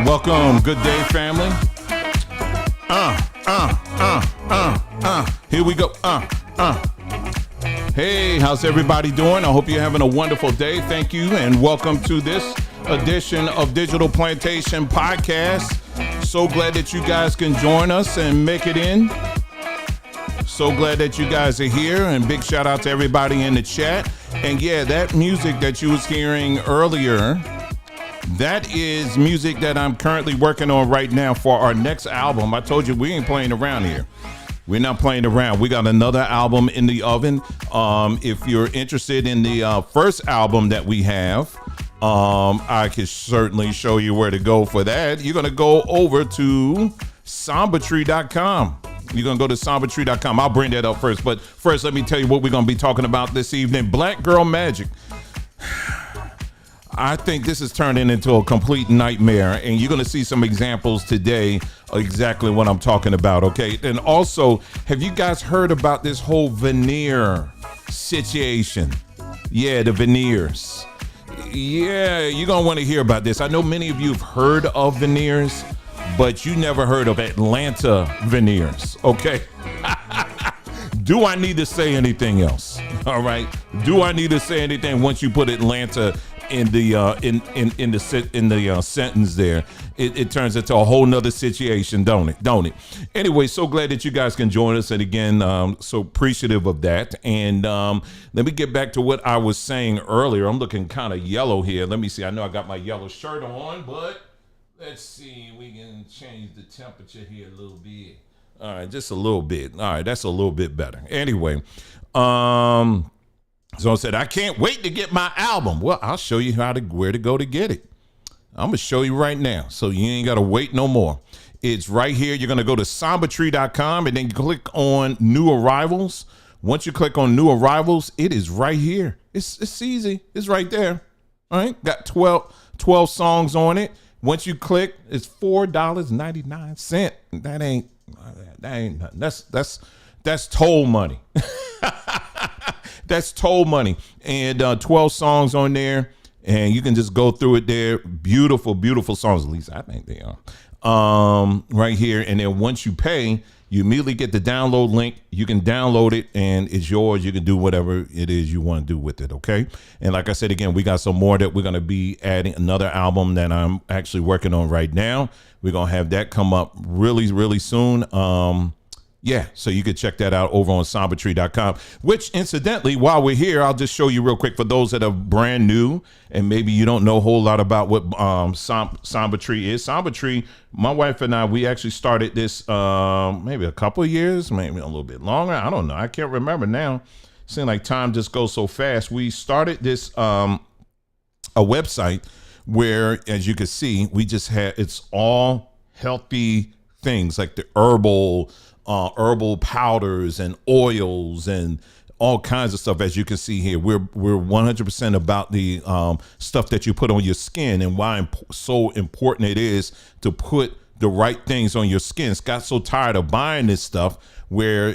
Welcome, good day, family. Here we go. Hey, how's everybody doing? I hope you're having a wonderful day. Thank you, and welcome to this edition of Digital Plantation Podcast. So glad that you guys can join us and make it in. So glad that you guys are here, and big shout out to everybody in the chat. And yeah, that music that you was hearing earlier, that is music that I'm currently working on right now for our next album. I told you we ain't playing around here. We're not playing around. We got another album in the oven. If you're interested in the first album that we have, I can certainly show you where to go for that. You're going to go over to sombertree.com. You're going to go to sombertree.com. I'll bring that up first. But first, let me tell you what we're going to be talking about this evening. Black Girl Magic. I think this is turning into a complete nightmare, and you're going to see some examples today of exactly what I'm talking about, okay? And also, have you guys heard about this whole veneer situation? Yeah, the veneers. Yeah, you're going to want to hear about this. I know many of you have heard of veneers, but you never heard of Atlanta veneers, okay? Do I need to say anything else? All right. Do I need to say anything once you put Atlanta in the sentence there? It turns into a whole nother situation, don't it? Anyway, so glad that you guys can join us, and again, so appreciative of that. And let me get back to what I was saying earlier. I'm looking kind of yellow here. Let me see. I know I got my yellow shirt on, but let's see. We can change the temperature here a little bit. All right, just a little bit. All right, that's a little bit better. Anyway, so I said, I can't wait to get my album. Well, I'll show you where to go to get it. I'm going to show you right now, so you ain't got to wait no more. It's right here. You're going to go to sombertree.com, and then you click on New Arrivals. Once you click on New Arrivals, it is right here. It's easy. It's right there. All right, got 12 songs on it. Once you click, it's $4.99. That ain't nothing. That's toll money. That's toll money. And 12 songs on there, and you can just go through it there. Beautiful, beautiful songs. At least I think they are. Right here. And then once you pay, you immediately get the download link. You can download it, and it's yours. You can do whatever it is you want to do with it, okay? And like I said, again, we got some more that we're going to be adding. Another album that I'm actually working on right now. We're going to have that come up really, really soon. Yeah, so you could check that out over on sombertree.com, which incidentally, while we're here, I'll just show you real quick for those that are brand new and maybe you don't know a whole lot about what Sombertree is. Sombertree, my wife and I, we actually started this maybe a couple of years, maybe a little bit longer. I don't know. I can't remember now. It seems like time just goes so fast. We started this a website where, as you can see, we just had, it's all healthy things like the herbal powders and oils and all kinds of stuff. As you can see here, we're 100% about the stuff that you put on your skin, and why so important it is to put the right things on your skin. Got so tired of buying this stuff where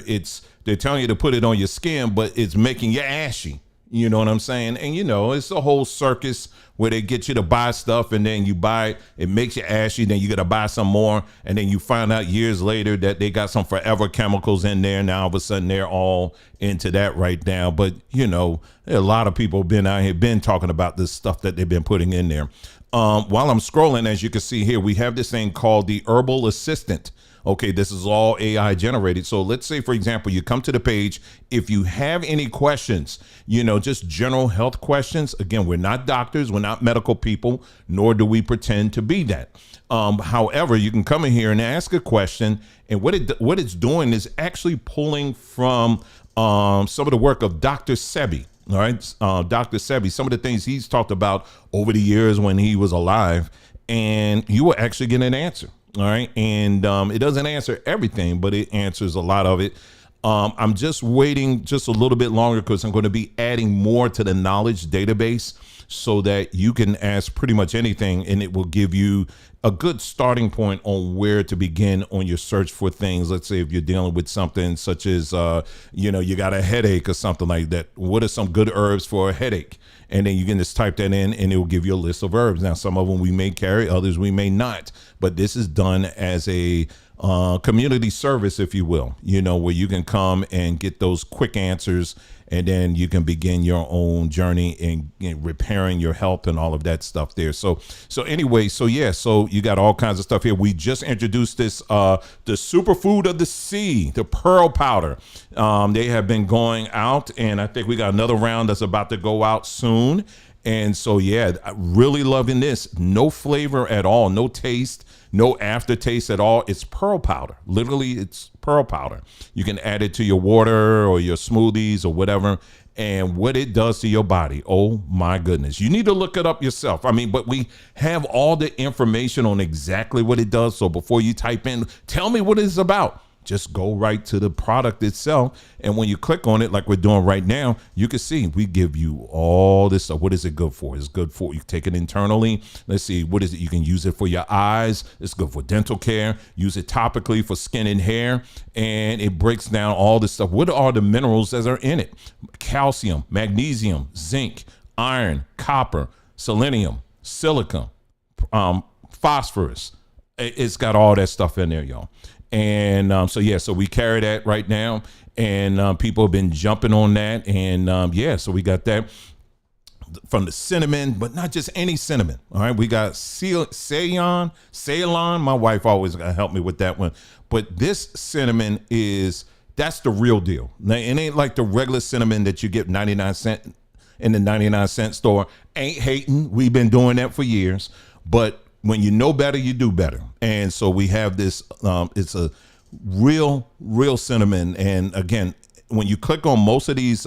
they're telling you to put it on your skin, but it's making you ashy. You know what I'm saying? And it's a whole circus where they get you to buy stuff, and then you buy it, it makes you ashy, then you got to buy some more, and then you find out years later that they got some forever chemicals in there. Now all of a sudden they're all into that right now. But there are a lot of people been out here been talking about this stuff that they've been putting in there. While I'm scrolling, as you can see here, we have this thing called the Herbal Assistant. Okay, this is all AI generated. So let's say, for example, you come to the page. If you have any questions, just general health questions. Again, we're not doctors, we're not medical people, nor do we pretend to be that. However, you can come in here and ask a question, and what it's doing is actually pulling from some of the work of Dr. Sebi. All right, Dr. Sebi, some of the things he's talked about over the years when he was alive, and you will actually get an answer. All right. And it doesn't answer everything, but it answers a lot of it. I'm just waiting just a little bit longer because I'm going to be adding more to the knowledge database so that you can ask pretty much anything, and it will give you a good starting point on where to begin on your search for things. Let's say if you're dealing with something such as, you got a headache or something like that. What are some good herbs for a headache? and then you can just type that in and it will give you a list of herbs. Now, some of them we may carry, others we may not, but this is done as a community service, if you will, where you can come and get those quick answers, and then you can begin your own journey in repairing your health and all of that stuff there. So anyway, so you got all kinds of stuff here. We just introduced this, the superfood of the sea, the pearl powder. They have been going out, and I think we got another round that's about to go out soon. And so, really loving this. No flavor at all, no taste, no aftertaste at all. It's pearl powder. Literally, it's pearl powder. You can add it to your water or your smoothies or whatever. And what it does to your body, oh my goodness. You need to look it up yourself. But we have all the information on exactly what it does. So before you type in, tell me what it's about, just go right to the product itself. And when you click on it, like we're doing right now, you can see we give you all this stuff. What is it good for? It's good for, you take it internally. Let's see, what is it? You can use it for your eyes. It's good for dental care. Use it topically for skin and hair. And it breaks down all this stuff. What are the minerals that are in it? Calcium, magnesium, zinc, iron, copper, selenium, silica, phosphorus. It's got all that stuff in there, y'all. And so we carry that right now, and people have been jumping on that. And so we got that from the cinnamon, but not just any cinnamon. All right, we got Ceylon. My wife always gonna help me with that one. But this cinnamon that's the real deal. Now, it ain't like the regular cinnamon that you get 99 cents in the 99-cent store. Ain't hating. We've been doing that for years, but when you know better, you do better. And so we have this, it's a real cinnamon. And again, when you click on most of these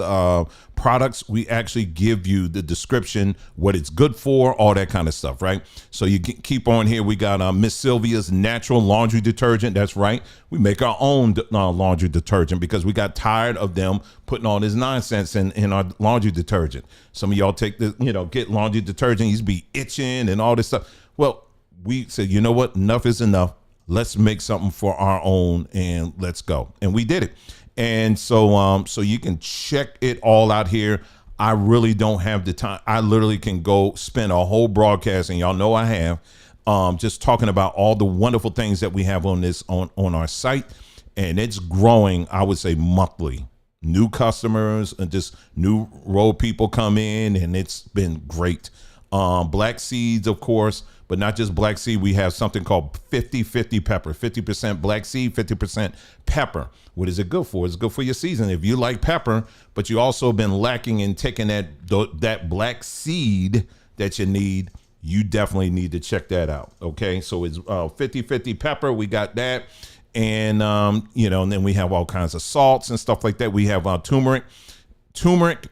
products, we actually give you the description, what it's good for, all that kind of stuff, right? So you keep on here. We got Miss Sylvia's natural laundry detergent. That's right. We make our own laundry detergent because we got tired of them putting all this nonsense in our laundry detergent. Some of y'all take get laundry detergent, you be itching and all this stuff. Well, we said, you know what? Enough is enough. Let's make something for our own and let's go. And we did it. And so you can check it all out here. I really don't have the time. I literally can go spend a whole broadcast, and y'all know I have, just talking about all the wonderful things that we have on our site. And it's growing, I would say, monthly. New customers and just new road people come in, and it's been great. Black seeds, of course, but not just black seed. We have something called 50-50 pepper, 50% black seed, 50% pepper. What is it good for? It's good for your season. If you like pepper, but you also been lacking in taking that black seed that you need, you definitely need to check that out. Okay. So it's 50-50 pepper. We got that. And, and then we have all kinds of salts and stuff like that. We have turmeric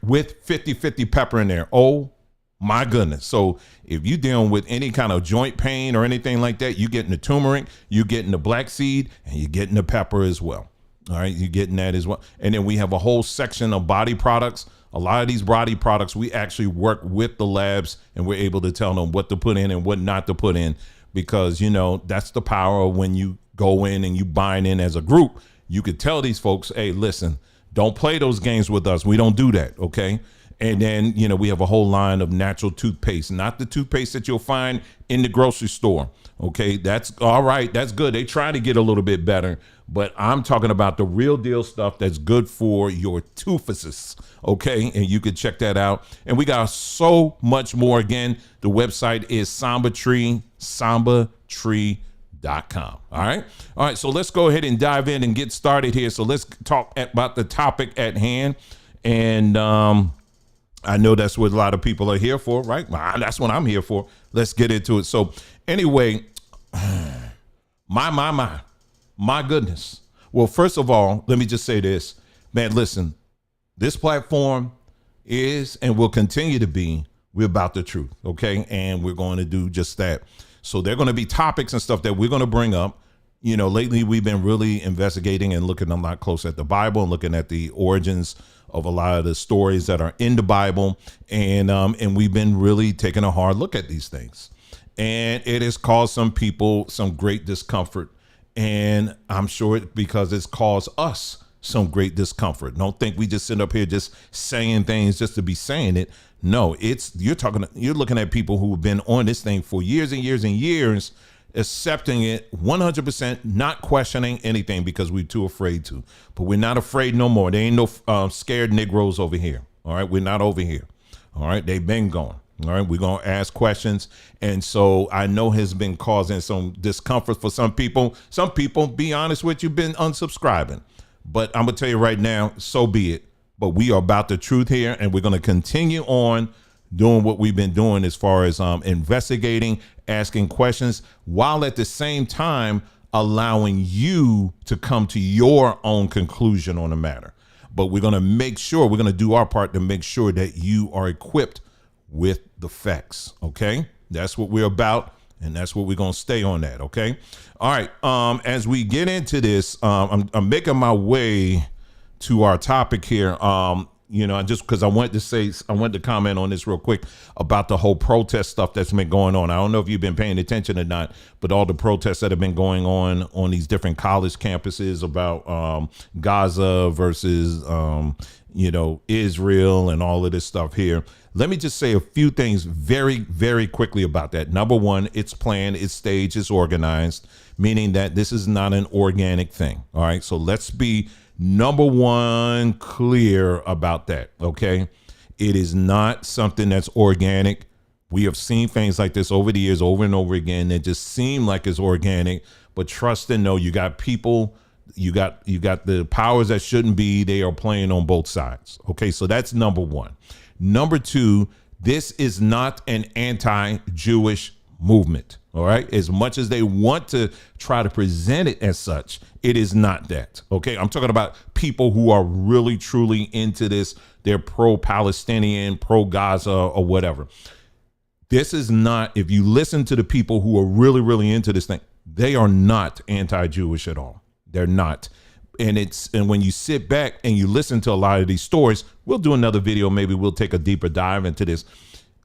with 50-50 pepper in there. Oh, my goodness. So if you're dealing with any kind of joint pain or anything like that, you getting the turmeric, you getting the black seed, and you're getting the pepper as well. All right, you're getting that as well. And then we have a whole section of body products. A lot of these body products, we actually work with the labs, and we're able to tell them what to put in and what not to put in, because, that's the power of when you go in and you bind in as a group. You could tell these folks, hey, listen, don't play those games with us. We don't do that. Okay. And then, we have a whole line of natural toothpaste, not the toothpaste that you'll find in the grocery store. Okay, that's all right. That's good. They try to get a little bit better, but I'm talking about the real deal stuff that's good for your toothpaste. Okay, and you can check that out. And we got so much more. Again, the website is sambatree.com. All right. So let's go ahead and dive in and get started here. So let's talk about the topic at hand. And, I know that's what a lot of people are here for, right? That's what I'm here for. Let's get into it. So anyway, my goodness. Well, first of all, let me just say this, man, listen, this platform is and will continue to be, we're about the truth. Okay. And we're going to do just that. So there are going to be topics and stuff that we're going to bring up. Lately we've been really investigating and looking a lot close at the Bible and looking at the origins of a lot of the stories that are in the Bible. And we've been really taking a hard look at these things. And it has caused some people some great discomfort. And I'm sure because it's caused us some great discomfort. Don't think we just sit up here just saying things just to be saying it. No, you're looking at people who have been on this thing for years and years and years, accepting it 100%, not questioning anything because we're too afraid to. But we're not afraid no more. There ain't no scared Negroes over here. All right, we're not over here. All right, they've been gone. All right, we're gonna ask questions, and so I know has been causing some discomfort for some people. Some people, be honest with you, been unsubscribing. But I'm gonna tell you right now, so be it. But we are about the truth here, and we're gonna continue on doing what we've been doing as far as investigating, asking questions, while at the same time allowing you to come to your own conclusion on the matter. But we're gonna make sure, we're gonna do our part to make sure that you are equipped with the facts. Okay, that's what we're about, and that's what we're gonna stay on that. Okay, all right. As we get into this, I'm making my way to our topic here. Just because I wanted to comment on this real quick about the whole protest stuff that's been going on. I don't know if you've been paying attention or not, but all the protests that have been going on these different college campuses about Gaza versus Israel and all of this stuff here. Let me just say a few things very, very quickly about that. Number one, it's planned, it's staged, it's organized, meaning that this is not an organic thing. All right. So let's be number one clear about that. Okay. It is not something that's organic. We have seen things like this over the years, over and over again, that just seem like it's organic, but trust and know you got people, you got the powers that shouldn't be, they are playing on both sides. Okay. So that's number one. Number two, this is not an anti-Jewish movement. All right. As much as they want to try to present it as such, it is not that. OK, I'm talking about people who are really, truly into this. They're pro-Palestinian, pro-Gaza or whatever. This is not, if you listen to the people who are really, really into this thing, they are not anti-Jewish at all. They're not. And when you sit back and you listen to a lot of these stories, we'll do another video. Maybe we'll take a deeper dive into this.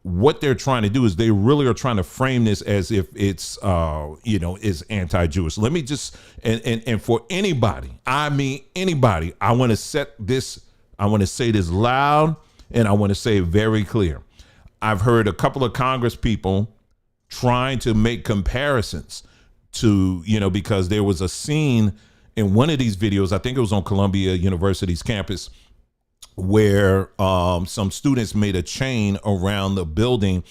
What they're trying to do is they really are trying to frame this as if it's, is anti-Jewish. Let me just, and for anybody, I mean, anybody, I want to say this loud, and I want to say it very clear. I've heard a couple of Congress people trying to make comparisons to, because there was a scene in one of these videos, I think it was on Columbia University's campus, where some students made a chain around the building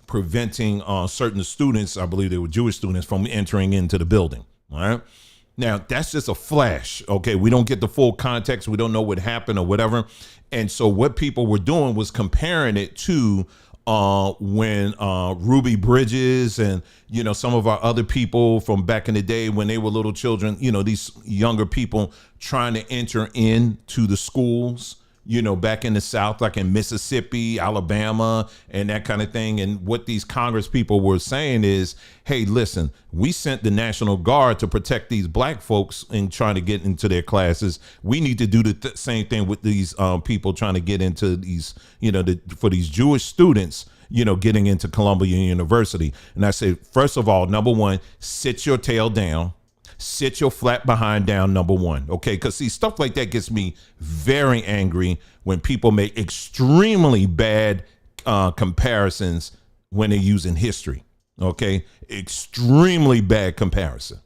preventing certain students, I believe they were Jewish students, from entering into the building. All right. Now, that's just a flash. OK, we don't get the full context. We don't know what happened or whatever. And so what people were doing was comparing it to when Ruby Bridges and, some of our other people from back in the day when they were little children, these younger people trying to enter into the schools, back in the South, like in Mississippi, Alabama, and that kind of thing. And what these Congress people were saying is, hey, listen, we sent the National Guard to protect these black folks and trying to get into their classes. We need to do the same thing with these people trying to get into these, for these Jewish students, getting into Columbia University. And I say, first of all, number one, sit your tail down. Sit your flat behind down, number one. Okay, because see, stuff like that gets me very angry when people make extremely bad comparisons when they're using history. Okay, extremely bad comparison.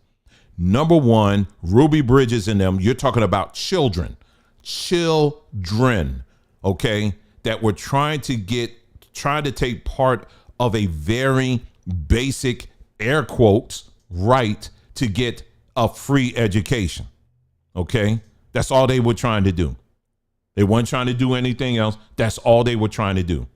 Number one, Ruby Bridges and them, you're talking about children, okay, that were trying to take part of a very basic, air quotes, right to get a free education. Okay. That's all they were trying to do. They weren't trying to do anything else. That's all they were trying to do.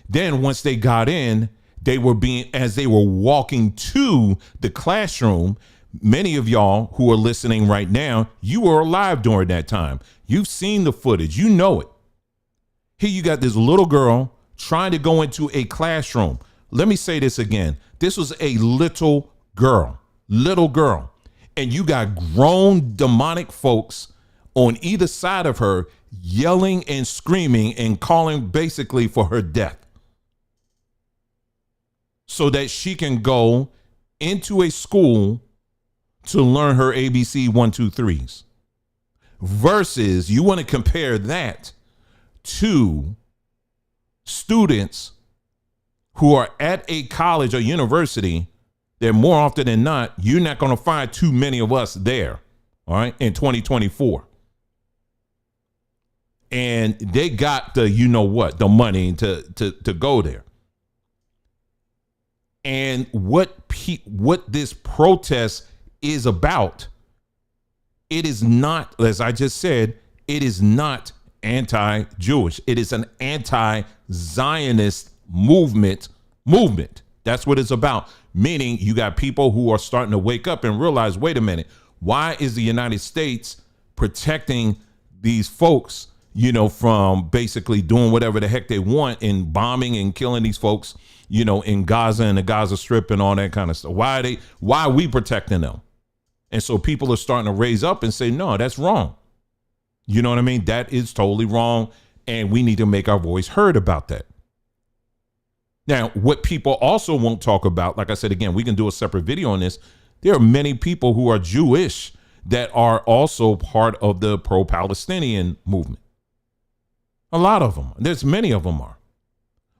Then once they got in, as they were walking to the classroom, many of y'all who are listening right now, you were alive during that time. You've seen the footage. You know it. Here you got this little girl trying to go into a classroom. Let me say this again. This was a little girl. And you got grown demonic folks on either side of her yelling and screaming and calling basically for her death so that she can go into a school to learn her ABC 1, 2, 3s. Versus you want to compare that to students who are at a college or university, they're more often than not, you're not going to find too many of us there, all right, in 2024. And they got the, you know what, the money to go there. And what this protest is about, it is not, as I just said, it is not anti-Jewish. It is an anti-Zionist movement. That's what it's about. Meaning you got people who are starting to wake up and realize, wait a minute, why is the United States protecting these folks, you know, from basically doing whatever the heck they want and bombing and killing these folks, you know, in Gaza and the Gaza Strip and all that kind of stuff? Why are we protecting them? And so people are starting to raise up and say, no, that's wrong. You know what I mean? That is totally wrong. And we need to make our voice heard about that. Now, what people also won't talk about, like I said, again, we can do a separate video on this. There are many people who are Jewish that are also part of the pro-Palestinian movement. A lot of them. There's many of them are.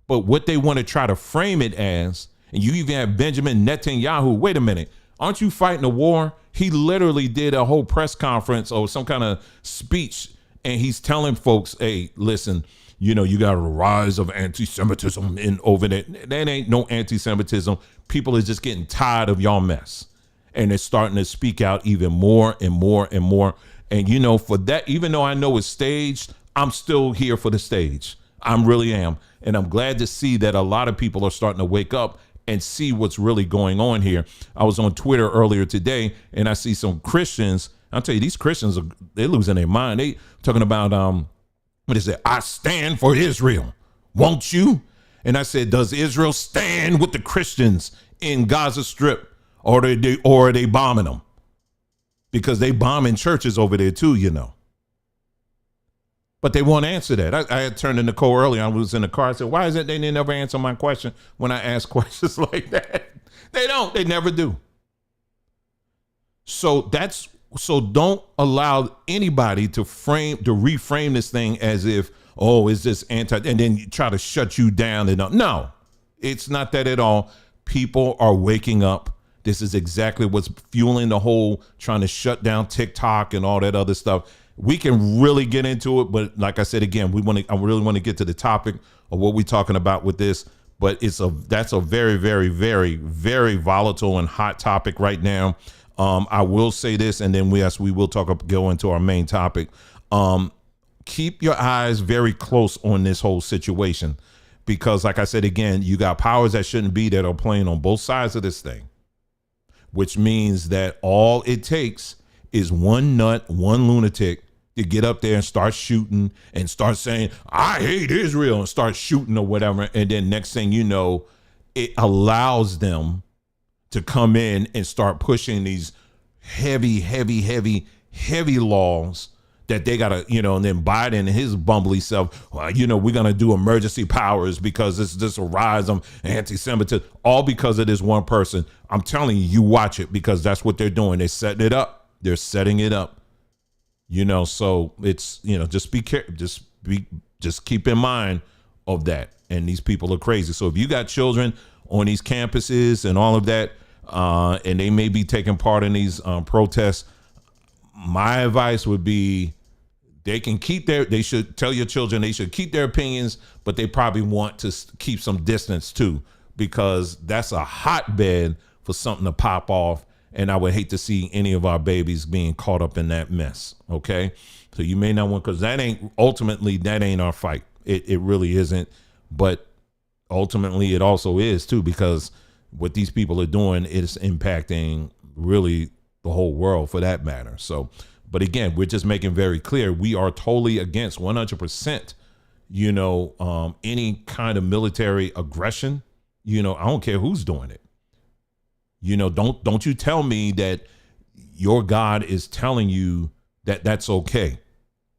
But what they want to try to frame it as, and you even have Benjamin Netanyahu, wait a minute, aren't you fighting a war? He literally did a whole press conference or some kind of speech, and he's telling folks, hey, listen, you know, you got a rise of anti-Semitism in over there. That ain't no anti-Semitism. People are just getting tired of y'all mess. And they're starting to speak out even more and more and more. And, you know, for that, even though I know it's staged, I'm still here for the stage. I really am. And I'm glad to see that a lot of people are starting to wake up and see what's really going on here. I was on Twitter earlier today, and I see some Christians. I'll tell you, these Christians, they're losing their mind. They talking about, what is it? I stand for Israel. Won't you? And I said, does Israel stand with the Christians in Gaza Strip, or are they bombing them? Because they bombing churches over there too, you know. But they won't answer that. I had turned to Nicole earlier. I was in the car. I said, why is it they never answer my question when I ask questions like that? They don't. They never do. So don't allow anybody to reframe this thing as if, oh, is this anti, and then you try to shut you down. And no, it's not that at all. People are waking up. This is exactly what's fueling the whole trying to shut down TikTok and all that other stuff. We can really get into it, but like I said, again, I really want to get to the topic of what we're talking about with this. But that's a very, very, very, very volatile and hot topic right now. I will say this, and then we will go into our main topic. Keep your eyes very close on this whole situation, because like I said, again, you got powers that shouldn't be that are playing on both sides of this thing, which means that all it takes is one nut, one lunatic to get up there and start shooting and start saying, I hate Israel, and start shooting or whatever. And then next thing you know, it allows them to come in and start pushing these heavy laws that they gotta, you know, and then Biden and his bumbly self, well, you know, we're gonna do emergency powers because it's just a rise of anti-Semitism, all because of this one person. I'm telling you, you watch it, because that's what they're doing. They're setting it up. They're setting it up. You know, so it's, you know, just be careful, just keep in mind of that. And these people are crazy. So if you got children on these campuses and all of that, and they may be taking part in these protests, my advice would be they should tell your children they should keep their opinions, but they probably want to keep some distance too, because that's a hotbed for something to pop off. And I would hate to see any of our babies being caught up in that mess. Okay. So you may not want, because that ain't our fight. It really isn't. But ultimately it also is too, because what these people are doing is impacting really the whole world for that matter. So, but again, we're just making very clear, we are totally against 100%, you know, any kind of military aggression. You know, I don't care who's doing it. You know, don't you tell me that your God is telling you that that's okay.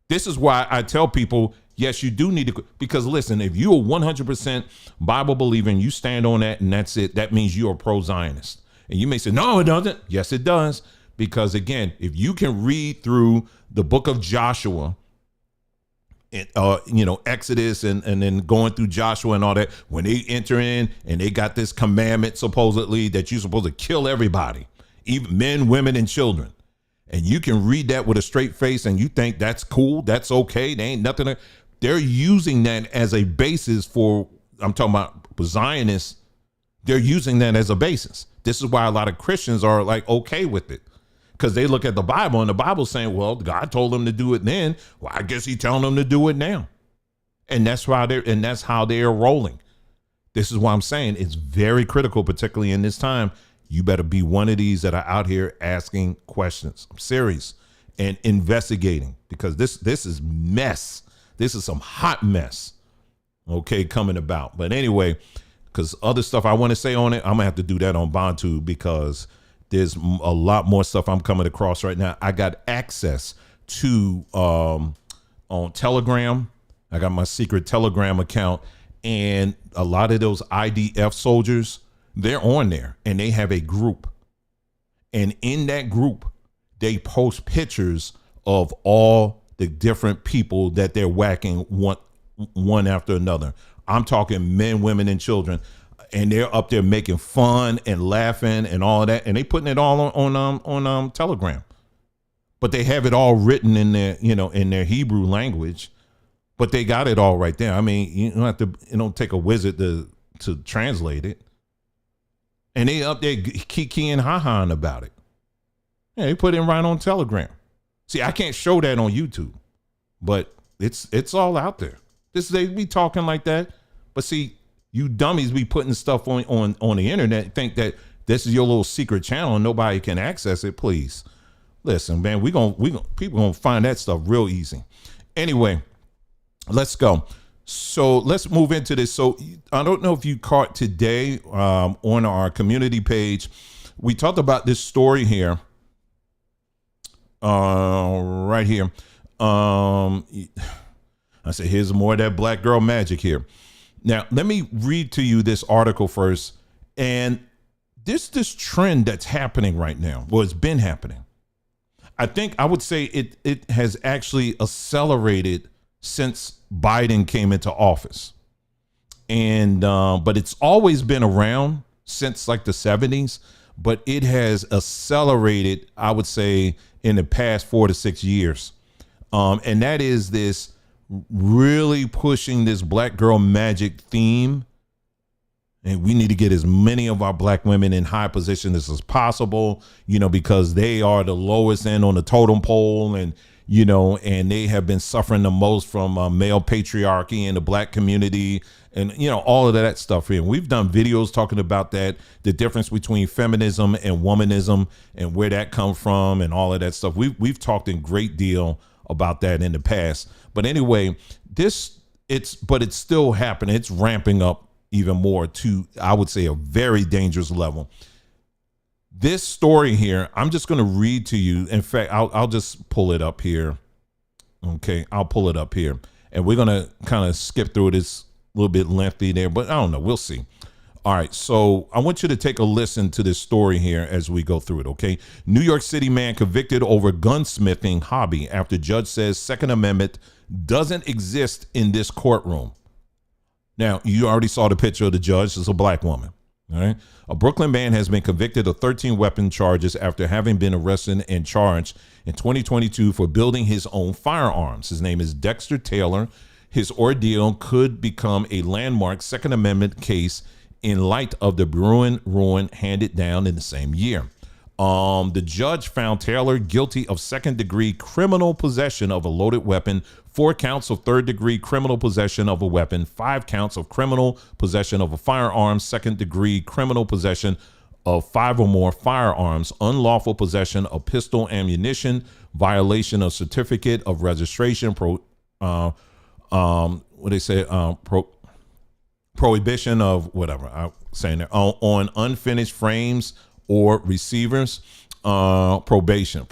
This is why I tell people, yes, you do need to, because listen, if you're 100% Bible believer and you stand on that and that's it, that means you're a pro-Zionist. And you may say, no, it doesn't. Yes, it does. Because again, if you can read through the book of Joshua Exodus and then going through Joshua and all that, when they enter in and they got this commandment supposedly that you're supposed to kill everybody, even men, women, and children. And you can read that with a straight face and you think that's cool, that's okay, they ain't nothing. They're using that as a basis for, I'm talking about Zionists, they're using that as a basis. This is why a lot of Christians are like okay with it. Because they look at the Bible and the Bible's saying, well, God told them to do it then. Well, I guess he's telling them to do it now. And that's how they're rolling. This is why I'm saying it's very critical, particularly in this time. You better be one of these that are out here asking questions. I'm serious. And investigating, because this is mess. This is some hot mess. Okay, coming about. But anyway, because other stuff I want to say on it, I'm gonna have to do that on Bantu, because there's a lot more stuff I'm coming across right now. I got access to on Telegram. I got my secret Telegram account, and a lot of those IDF soldiers, they're on there, and they have a group. And in that group, they post pictures of all the different people that they're whacking one after another. I'm talking men, women, and children. And they're up there making fun and laughing and all that, and they putting it all on Telegram. But they have it all written in their Hebrew language, but they got it all right there. I mean, you don't have to take a wizard to translate it. And they up there kikiing ha-haing about it. Yeah, they put it right on Telegram. See, I can't show that on YouTube, but it's all out there. They be talking like that, but see, you dummies be putting stuff on the internet, think that this is your little secret channel and nobody can access it. Please listen, man, people gonna find that stuff real easy. Anyway, let's go. So let's move into this. So I don't know if you caught today on our community page, we talked about this story here. Right here. I said, here's more of that black girl magic here. Now, let me read to you this article first. And this trend that's happening right now, well, it's been happening. I would say it has actually accelerated since Biden came into office. And but it's always been around since like the 70s, but it has accelerated, I would say, in the past 4 to 6 years. And that is this really pushing this black girl magic theme. And we need to get as many of our black women in high positions as possible, because they are the lowest end on the totem pole, and they have been suffering the most from male patriarchy in the black community, and all of that stuff here. We've done videos talking about that, the difference between feminism and womanism and where that comes from and all of that stuff. We've talked in great deal about that in the past. But anyway, it's still happening. It's ramping up even more to, I would say, a very dangerous level. This story here, I'm just going to read to you. In fact, I'll just pull it up here. Okay, I'll pull it up here. And we're going to kind of skip through this a little bit lengthy there, but I don't know. We'll see. All right, so I want you to take a listen to this story here as we go through it, okay? New York City man convicted over gunsmithing hobby after judge says Second Amendment doesn't exist in this courtroom. Now, you already saw the picture of the judge. It's a black woman. All right. A Brooklyn man has been convicted of 13 weapon charges after having been arrested and charged in 2022 for building his own firearms. His name is Dexter Taylor. His ordeal could become a landmark Second Amendment case in light of the Bruin ruling handed down in the same year. The judge found Taylor guilty of second-degree criminal possession of a loaded weapon, 4 counts of third-degree criminal possession of a weapon, 5 counts of criminal possession of a firearm, second-degree criminal possession of 5 or more firearms, unlawful possession of pistol ammunition, violation of certificate of registration, prohibition of whatever I'm saying there, on unfinished frames or receivers, prohibition.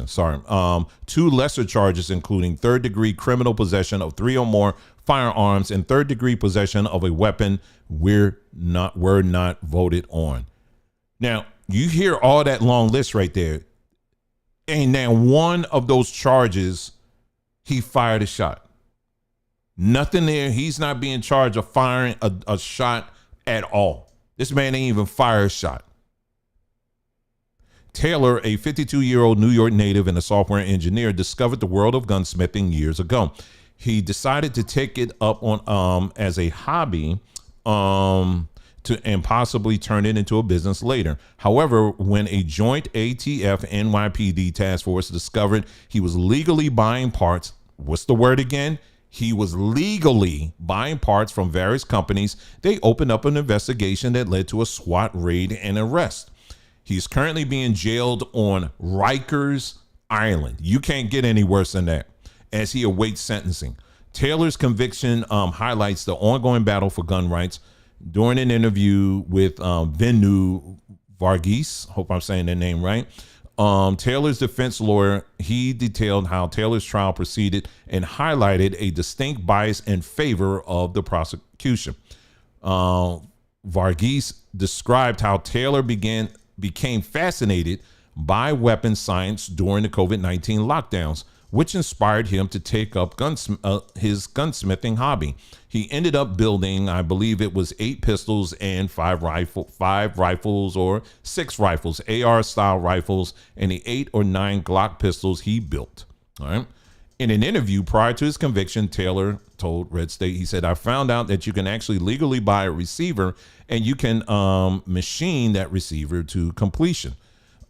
2 lesser charges, including third-degree criminal possession of 3 or more firearms and third-degree possession of a weapon, were not voted on. Now, you hear all that long list right there, and now one of those charges, he fired a shot. Nothing there. He's not being charged of firing a shot at all. This man ain't even fire a shot. Taylor, a 52-year-old New York native and a software engineer, discovered the world of gunsmithing years ago. He decided to take it up on as a hobby and possibly turn it into a business later. However, when a joint ATF NYPD task force discovered he was legally buying parts, what's the word again? He was legally buying parts from various companies. They opened up an investigation that led to a SWAT raid and arrest. He's currently being jailed on Rikers Island. You can't get any worse than that, as he awaits sentencing. Taylor's conviction highlights the ongoing battle for gun rights. During an interview with Venu Varghese, hope I'm saying that name right, Taylor's defense lawyer, he detailed how Taylor's trial proceeded and highlighted a distinct bias in favor of the prosecution. Varghese described how Taylor became fascinated by weapons science during the COVID-19 lockdowns, which inspired him to take up his gunsmithing hobby. He ended up building, I believe it was 8 pistols and 5 rifles or 6 rifles, AR style rifles, and the 8 or 9 Glock pistols he built. All right. In an interview prior to his conviction, Taylor told Red State, he said, I found out that you can actually legally buy a receiver and you can machine that receiver to completion.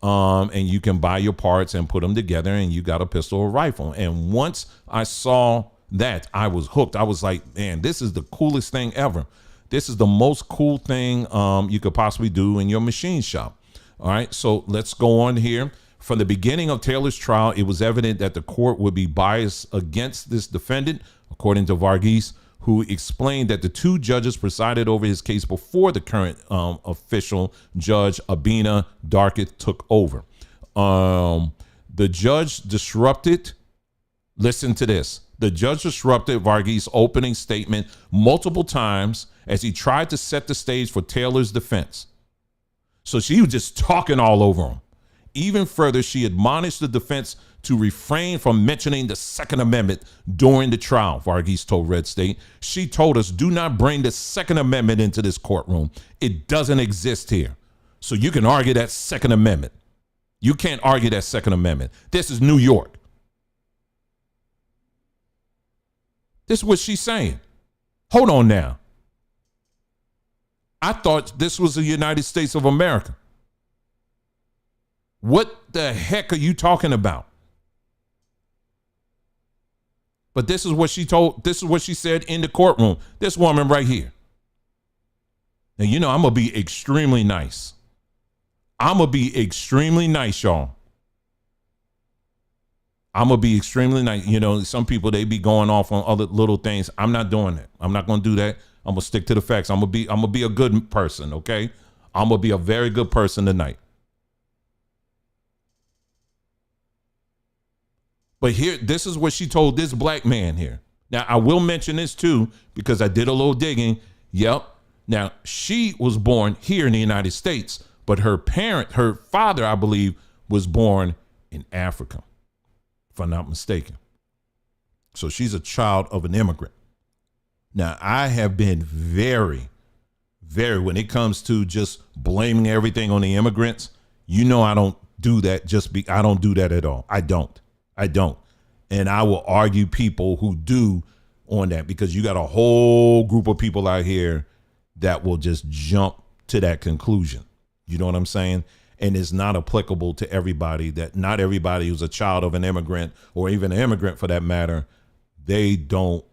And you can buy your parts and put them together and you got a pistol or rifle. And once I saw that, I was hooked. I was like, man, this is the coolest thing ever. This is the most cool thing you could possibly do in your machine shop. All right, so let's go on here. From the beginning of Taylor's trial, it was evident that the court would be biased against this defendant, according to Varghese, who explained that the 2 judges presided over his case before the current official judge, Abina Darkith, took over. The judge disrupted, listen to this, the judge disrupted Varghese's opening statement multiple times as he tried to set the stage for Taylor's defense. So she was just talking all over him. Even further, she admonished the defense to refrain from mentioning the Second Amendment during the trial, Varghese told Red State. She told us, do not bring the Second Amendment into this courtroom. It doesn't exist here. So you can argue that Second Amendment. You can't argue that Second Amendment. This is New York. This is what she's saying. Hold on now. I thought this was the United States of America. What the heck are you talking about? But this is what she told, this is what she said in the courtroom. This woman right here. Now, you know, I'm going to be extremely nice. I'm going to be extremely nice, y'all. I'm going to be extremely nice. You know, some people, they be going off on other little things. I'm not doing that. I'm not going to do that. I'm going to stick to the facts. I'm going to be a good person, okay? I'm going to be a very good person tonight. But here, this is what she told this black man here. Now, I will mention this too, because I did a little digging. Yep. Now, she was born here in the United States, but her father, I believe, was born in Africa, if I'm not mistaken. So she's a child of an immigrant. Now, I have been very, when it comes to just blaming everything on the immigrants, you know, I don't do that. I don't do that at all. I don't. And I will argue people who do on that, because you got a whole group of people out here that will just jump to that conclusion. You know what I'm saying? And it's not applicable to everybody. That not everybody who's a child of an immigrant, or even an immigrant for that matter, they don't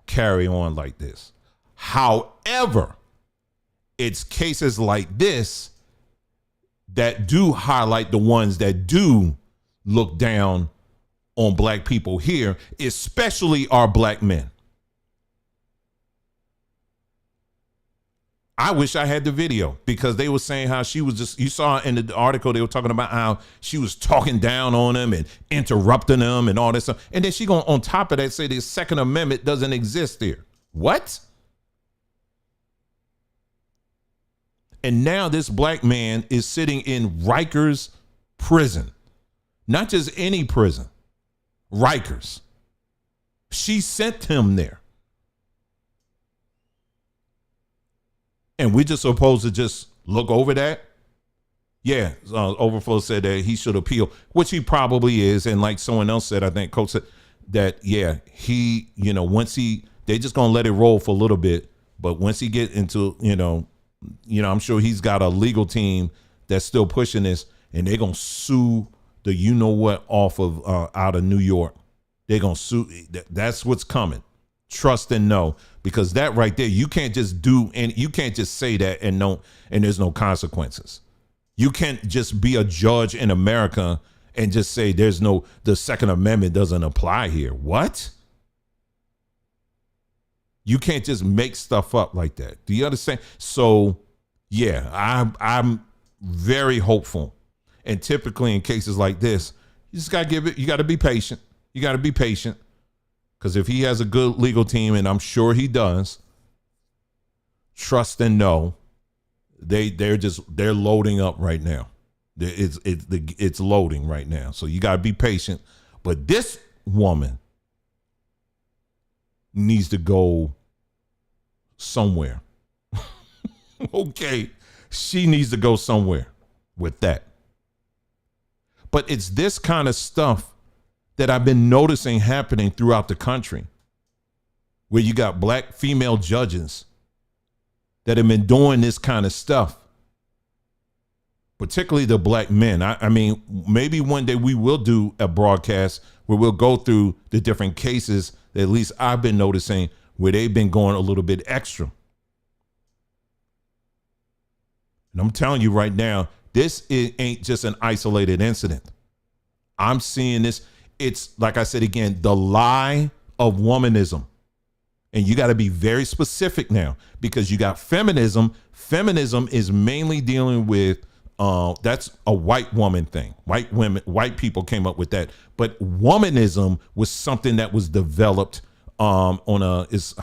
carry on like this. However, it's cases like this that do highlight the ones that do look down on black people here, especially our black men. I wish I had the video, because they were saying how she was just, you saw in the article, they were talking about how she was talking down on them and interrupting them and all this stuff. And then she going on top of that say the Second Amendment doesn't exist here. What? And now this black man is sitting in Rikers prison, not just any prison. Rikers. She sent him there. And we're just supposed to just look over that. Yeah, Overflow said that he should appeal, which he probably is. And like someone else said, I think Coach said that, yeah, he, once they just going to let it roll for a little bit. But once he get into, I'm sure he's got a legal team that's still pushing this, and they're going to sue the what off of out of New York. They're going to sue. That's what's coming. Trust and know, because that right there, you can't just do, and you can't just say that and there's no consequences. You can't just be a judge in America and just say the Second Amendment doesn't apply here. What? You can't just make stuff up like that. Do you understand? So yeah, I'm very hopeful. And typically in cases like this, you just gotta you gotta be patient. You gotta be patient. Because if he has a good legal team, and I'm sure he does, trust and know, they're loading up right now. It's loading right now. So you gotta be patient. But this woman needs to go somewhere. Okay, she needs to go somewhere with that. But it's this kind of stuff that I've been noticing happening throughout the country, where you got black female judges that have been doing this kind of stuff, particularly the black men. I mean, maybe one day we will do a broadcast where we'll go through the different cases that at least I've been noticing where they've been going a little bit extra. And I'm telling you right now, this ain't just an isolated incident. I'm seeing this. It's, like I said again, the lie of womanism. And you got to be very specific now, because you got feminism. Feminism is mainly dealing with, that's a white woman thing. White people came up with that. But womanism was something that was developed I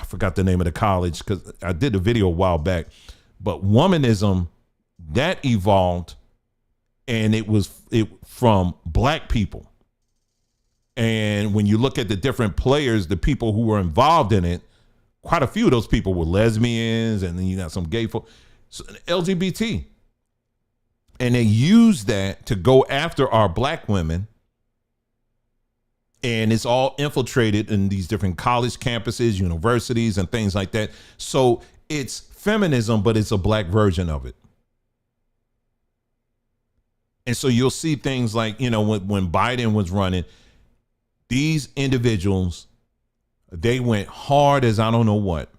forgot the name of the college, because I did a video a while back. But womanism, that evolved, and it from black people. And when you look at the different players, the people who were involved in it, quite a few of those people were lesbians, and then you got some gay folk, LGBT. And they use that to go after our black women. And it's all infiltrated in these different college campuses, universities, and things like that. So it's feminism, but it's a black version of it. And so you'll see things like, when Biden was running, these individuals, they went hard as I don't know what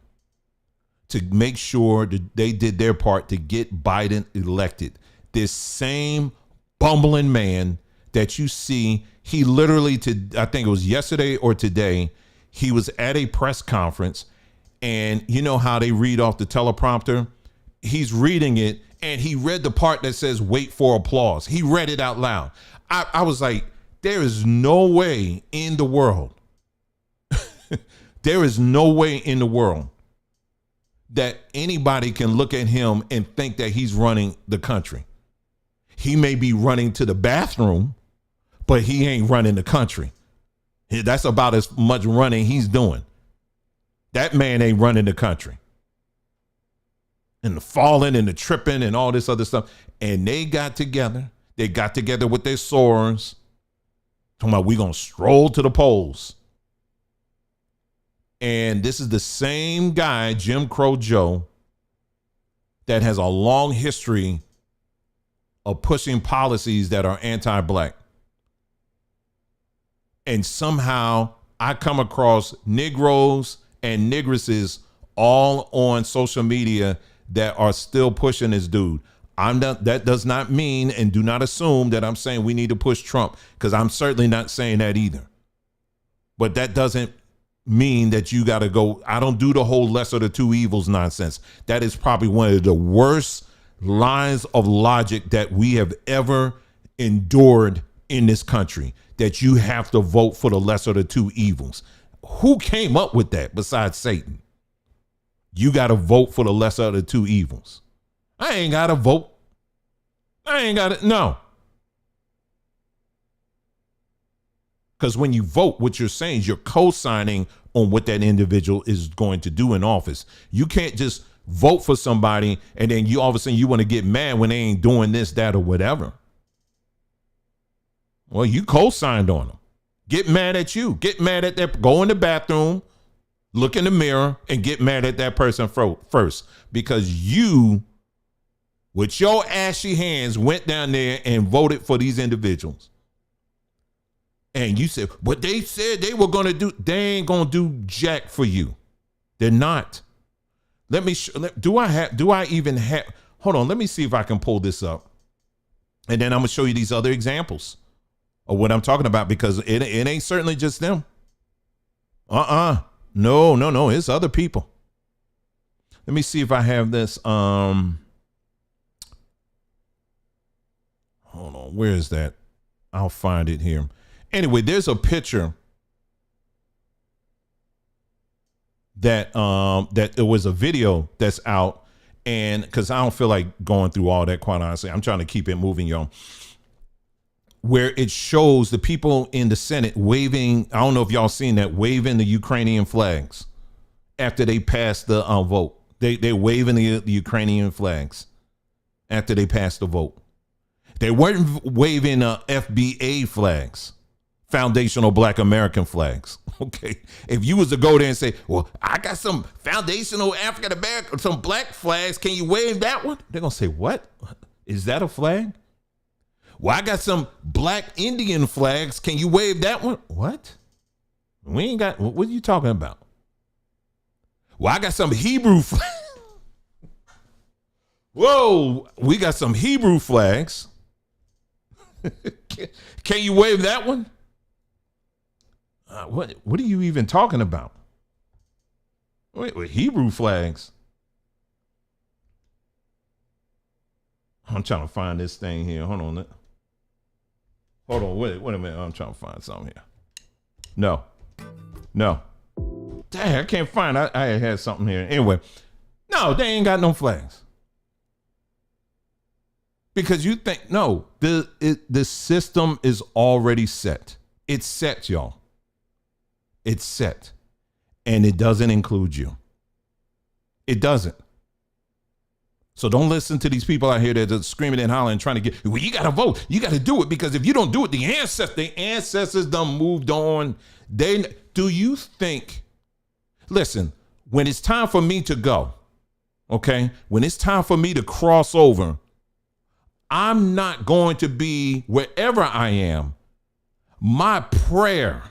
to make sure that they did their part to get Biden elected. This same bumbling man that you see, he literally, I think it was yesterday or today, he was at a press conference, and you know how they read off the teleprompter? He's reading it, and he read the part that says, "Wait for applause." He read it out loud. I was like, there is no way in the world, there is no way in the world that anybody can look at him and think that he's running the country. He may be running to the bathroom, but he ain't running the country. That's about as much running he's doing. That man ain't running the country. And the falling and the tripping and all this other stuff. And they got together. They got together with their swords. Talking about, we going to stroll to the polls. And this is the same guy, Jim Crow Joe, that has a long history of pushing policies that are anti-black. And somehow I come across Negroes and Negresses all on social media that are still pushing this dude. That does not mean, and do not assume that I'm saying we need to push Trump, because I'm certainly not saying that either. But that doesn't mean that you got to go. I don't do the whole lesser of the two evils nonsense. That is probably one of the worst lines of logic that we have ever endured in this country, that you have to vote for the lesser of the two evils. Who came up with that besides Satan? You got to vote for the lesser of the two evils. I ain't got to vote. I ain't got to. No. Because when you vote, what you're saying is you're co-signing on what that individual is going to do in office. You can't just vote for somebody, and then you all of a sudden you want to get mad when they ain't doing this, that, or whatever. Well, you co-signed on them. Get mad at you. Get mad at that. Go in the bathroom, look in the mirror, and get mad at that person first, because you, with your ashy hands, went down there and voted for these individuals. And you said, what they said they were going to do, they ain't going to do jack for you. They're not. Let me, do I even have, hold on, let me see if I can pull this up. And then I'm going to show you these other examples of what I'm talking about, because it ain't certainly just them. No, it's other people. Let me see if I have this. Hold on, where is that? I'll find it here. Anyway, there's a picture that it was a video that's out, and because I don't feel like going through all that, quite honestly, I'm trying to keep it moving, y'all. Where it shows the people in the Senate waving, I don't know if y'all seen that, waving the Ukrainian flags after they passed the vote. They're waving the Ukrainian flags after they passed the vote. They weren't waving FBA flags, foundational Black American flags. Okay. If you was to go there and say, well, I got some foundational African American, some black flags, can you wave that one? They're going to say, what? Is that a flag? Well, I got some black Indian flags. Can you wave that one? What? We ain't got, what are you talking about? Well, I got some Hebrew flags. Whoa, we got some Hebrew flags. Can you wave that one? What are you even talking about? Wait, Hebrew flags. I'm trying to find this thing here. Hold on, wait a minute. I'm trying to find something here. No. Dang, I can't find. I had something here. Anyway, no, they ain't got no flags. Because you think, no, the system is already set. It's set, y'all. It's set. And it doesn't include you. It doesn't. So don't listen to these people out here that are screaming and hollering, trying to get, well, you got to vote. You got to do it, because if you don't do it, the ancestors done moved on. Do you think, listen, when it's time for me to go, okay, when it's time for me to cross over, I'm not going to be wherever I am. My prayer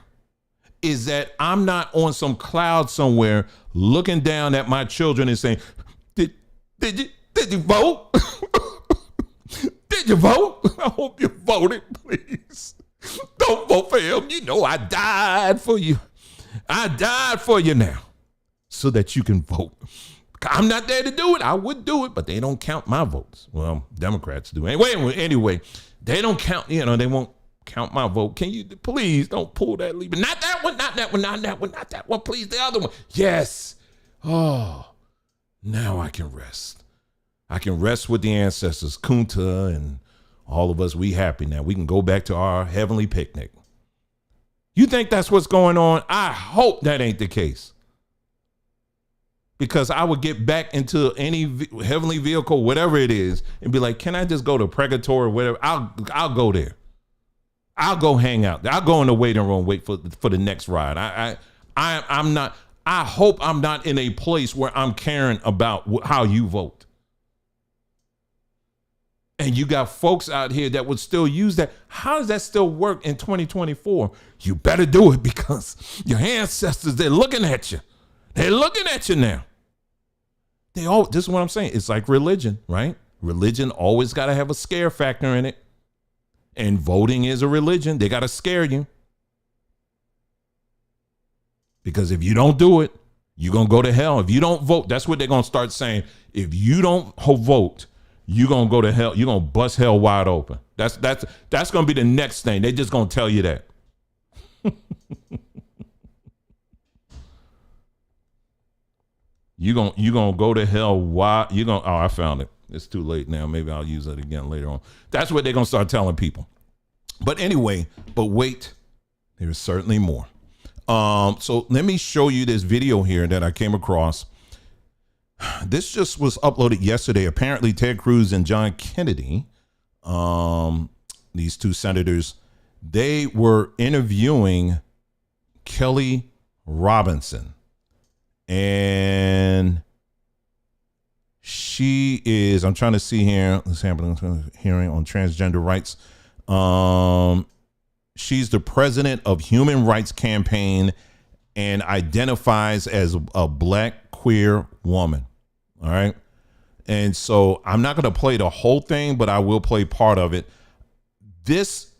is that I'm not on some cloud somewhere looking down at my children and saying, did you vote? Did you vote? I hope you voted, please. Don't vote for him. You know I died for you. I died for you now so that you can vote. I'm not there to do it. I would do it, but they don't count my votes. Well, Democrats do. Anyway, they don't count, they won't count my vote. Can you please don't pull that lever? Not that one, not that one, not that one, not that one, please, the other one. Yes. Oh, now I can rest. I can rest with the ancestors, Kunta and all of us. We happy now. We can go back to our heavenly picnic. You think that's what's going on? I hope that ain't the case. Because I would get back into any heavenly vehicle, whatever it is, and be like, can I just go to Purgatory or whatever? I'll go there. I'll go hang out. I'll go in the waiting room, wait for the next ride. I'm not, I hope I'm not in a place where I'm caring about how you vote. And you got folks out here that would still use that. How does that still work in 2024? You better do it, because your ancestors, they're looking at you. They're looking at you now. This is what I'm saying. It's like religion, right? Religion always got to have a scare factor in it. And voting is a religion. They got to scare you. Because if you don't do it, you're going to go to hell. If you don't vote, that's what they're going to start saying. If you don't vote, you're going to go to hell. You're going to bust hell wide open. That's going to be the next thing. They're just going to tell you that. You're gonna go to hell. Why? I found it. It's too late now. Maybe I'll use it again later on. That's what they're gonna start telling people. But anyway, wait, there's certainly more. So let me show you this video here that I came across. This just was uploaded yesterday. Apparently, Ted Cruz and John Kennedy, these two senators, they were interviewing Kelly Robinson. And she is, I'm trying to see here, this happening hearing on transgender rights. She's the president of Human Rights Campaign and identifies as a black queer woman. All right. And so I'm not going to play the whole thing, but I will play part of it. These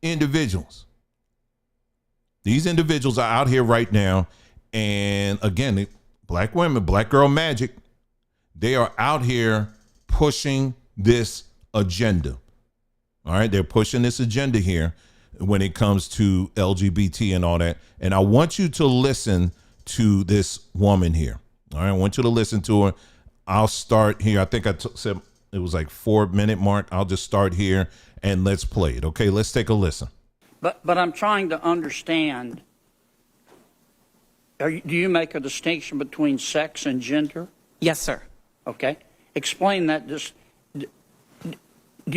individuals are out here right now. And again, black women, black girl magic, they are out here pushing this agenda. All right. They're pushing this agenda here when it comes to LGBT and all that. And I want you to listen to this woman here. All right. I want you to listen to her. I'll start here. I think said it was like 4-minute mark. I'll just start here and let's play it. Okay. Let's take a listen. But I'm trying to understand. Do you make a distinction between sex and gender? Yes, sir. Okay. Explain that. Just, do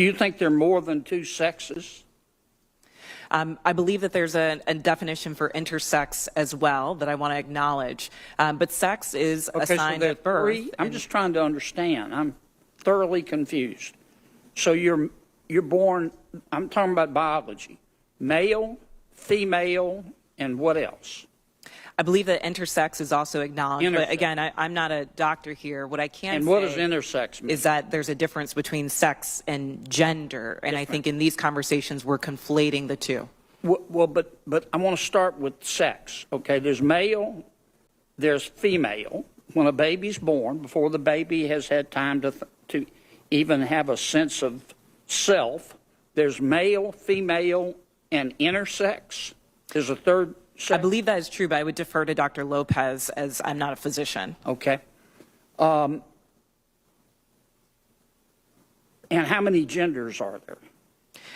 you think there are more than two sexes? I believe that there's a definition for intersex as well that I want to acknowledge. But sex is assigned at birth. I'm just trying to understand. I'm thoroughly confused. So you're born, I'm talking about biology, male, female, and what else? I believe that intersex is also acknowledged, but again, I'm not a doctor here. What I can and say what does intersex mean? Is that there's a difference between sex and gender, and I think in these conversations we're conflating the two. Well, but I want to start with sex. Okay, there's male, there's female. When a baby's born, before the baby has had time to even have a sense of self, there's male, female, and intersex. There's a third. I believe that is true, but I would defer to Dr. Lopez as I'm not a physician. Okay. And how many genders are there?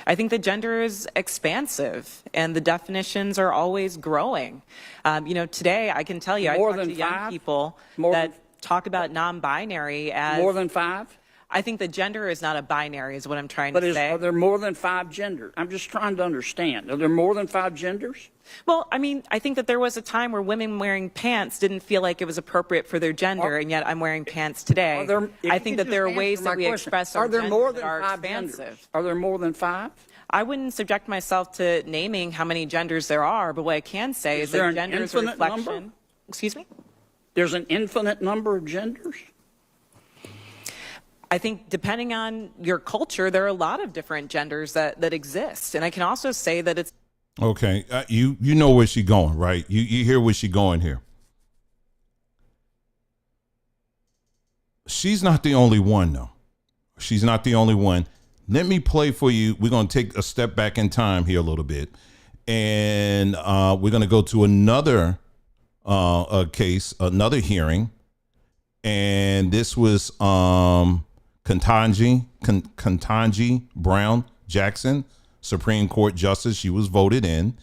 I think the gender is expansive and the definitions are always growing. Today I can tell you, I talk to young people that talk about non-binary as... More than 5? I think the gender is not a binary is what I'm trying to say. Are there more than 5 genders? I'm just trying to understand. Are there more than 5 genders? Well, I mean, I think that there was a time where women wearing pants didn't feel like it was appropriate for their gender, and yet I'm wearing pants today. I think that there are ways that we express our gender that are expansive. Are there more than 5? I wouldn't subject myself to naming how many genders there are, but what I can say is that gender is a reflection. Number? Excuse me? There's an infinite number of genders? I think depending on your culture, there are a lot of different genders that exist. And I can also say that it's... Okay. You know where she's going, right? You hear where she's going here. She's not the only one, though. She's not the only one. Let me play for you. We're going to take a step back in time here a little bit. And we're going to go to another case, another hearing. And this was Ketanji Brown Jackson, Supreme Court Justice. She was voted in.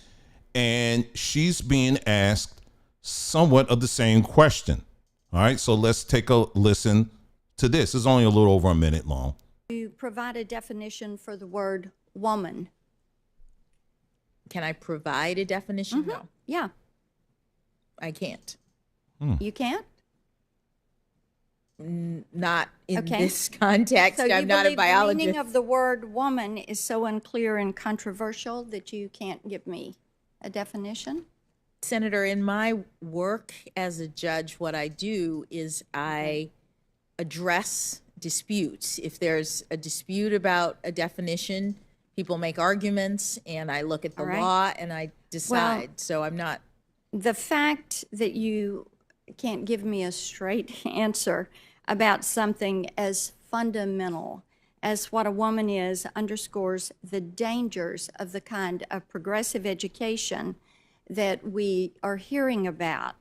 And she's being asked somewhat of the same question. All right, so let's take a listen to this. It's only a little over a minute long. You provide a definition for the word woman. Can I provide a definition? Mm-hmm. No. Yeah. I can't. You can't? Not in this context. So I'm not a biologist. The meaning of the word woman is so unclear and controversial that you can't give me a definition? Senator, in my work as a judge, what I do is I address disputes. If there's a dispute about a definition, people make arguments, and I look at the law and I decide. Well, so I'm not. The fact that you can't give me a straight answer about something as fundamental as what a woman is underscores the dangers of the kind of progressive education that we are hearing about.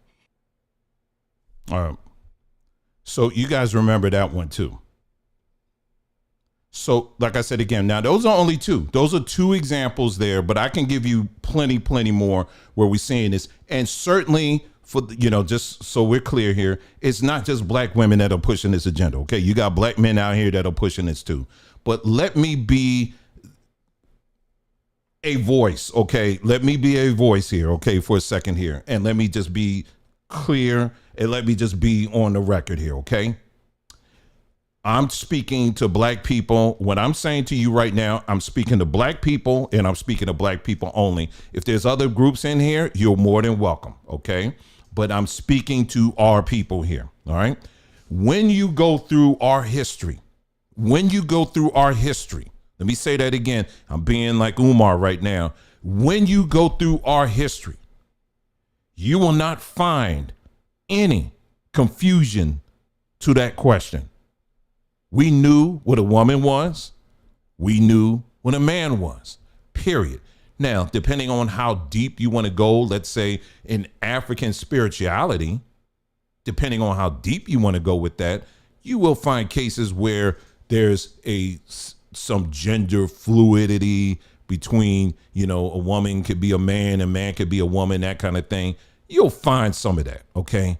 All right. So you guys remember that one too. So like I said again, now those are only 2. Those are 2 examples there, but I can give you plenty more where we're seeing this. And certainly for, just so we're clear here, it's not just black women that are pushing this agenda. Okay. You got black men out here that are pushing this too, but let me be a voice. Okay. Let me be a voice here. Okay. For a second here. And let me just be clear and let me just be on the record here. Okay. I'm speaking to black people. What I'm saying to you right now, I'm speaking to black people and I'm speaking to black people only. If there's other groups in here, you're more than welcome. Okay. But I'm speaking to our people here. All right. When you go through our history, let me say that again. I'm being like Umar right now. When you go through our history, you will not find any confusion to that question. We knew what a woman was. We knew what a man was, period. Now, depending on how deep you want to go, let's say in African spirituality, depending on how deep you want to go with that, you will find cases where there's some gender fluidity between, a woman could be a man could be a woman, that kind of thing. You'll find some of that, okay?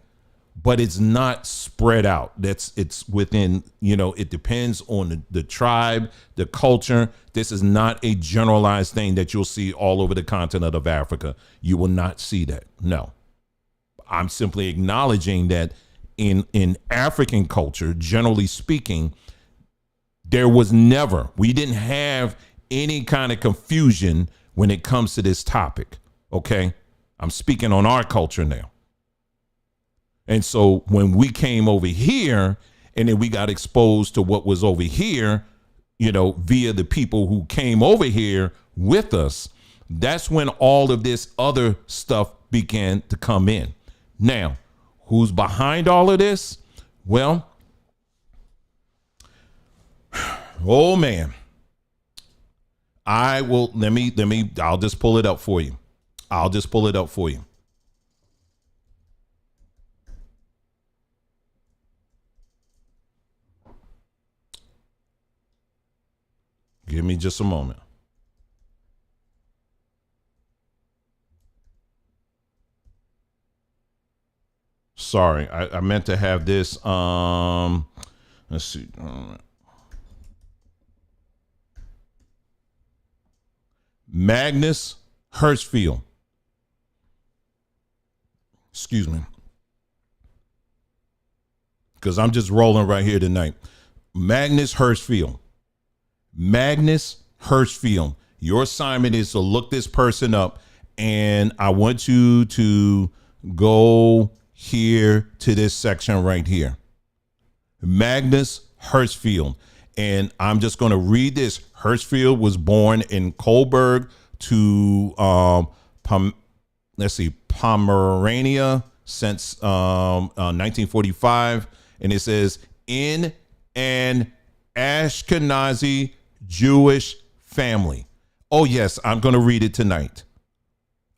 But it's not spread out. It's within, it depends on the tribe, the culture. This is not a generalized thing that you'll see all over the continent of Africa. You will not see that. No. I'm simply acknowledging that in African culture, generally speaking, we didn't have any kind of confusion when it comes to this topic. Okay. I'm speaking on our culture now. And so when we came over here and then we got exposed to what was over here, via the people who came over here with us, that's when all of this other stuff began to come in. Now, who's behind all of this? Well, oh man, I'll just pull it up for you. Give me just a moment. Sorry, I meant to have this. Let's see. Magnus Hirschfield. Excuse me. Because I'm just rolling right here tonight. Magnus Hirschfield. Your assignment is to look this person up, and I want you to go here to this section right here. Magnus Hirschfield. And I'm just going to read this. Hirschfield was born in Coburg to Pomerania since 1945. And it says, in an Ashkenazi Jewish family. Oh yes, I'm gonna read it tonight.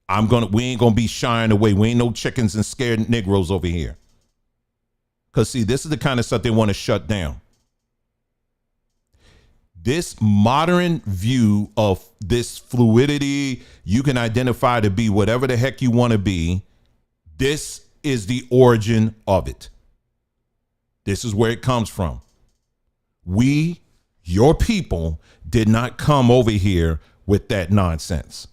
We ain't gonna be shying away. We ain't no chickens and scared Negroes over here. Cause see, this is the kind of stuff they want to shut down. This modern view of this fluidity, you can identify to be whatever the heck you want to be. This is the origin of it. This is where it comes from. Your people did not come over here with that nonsense.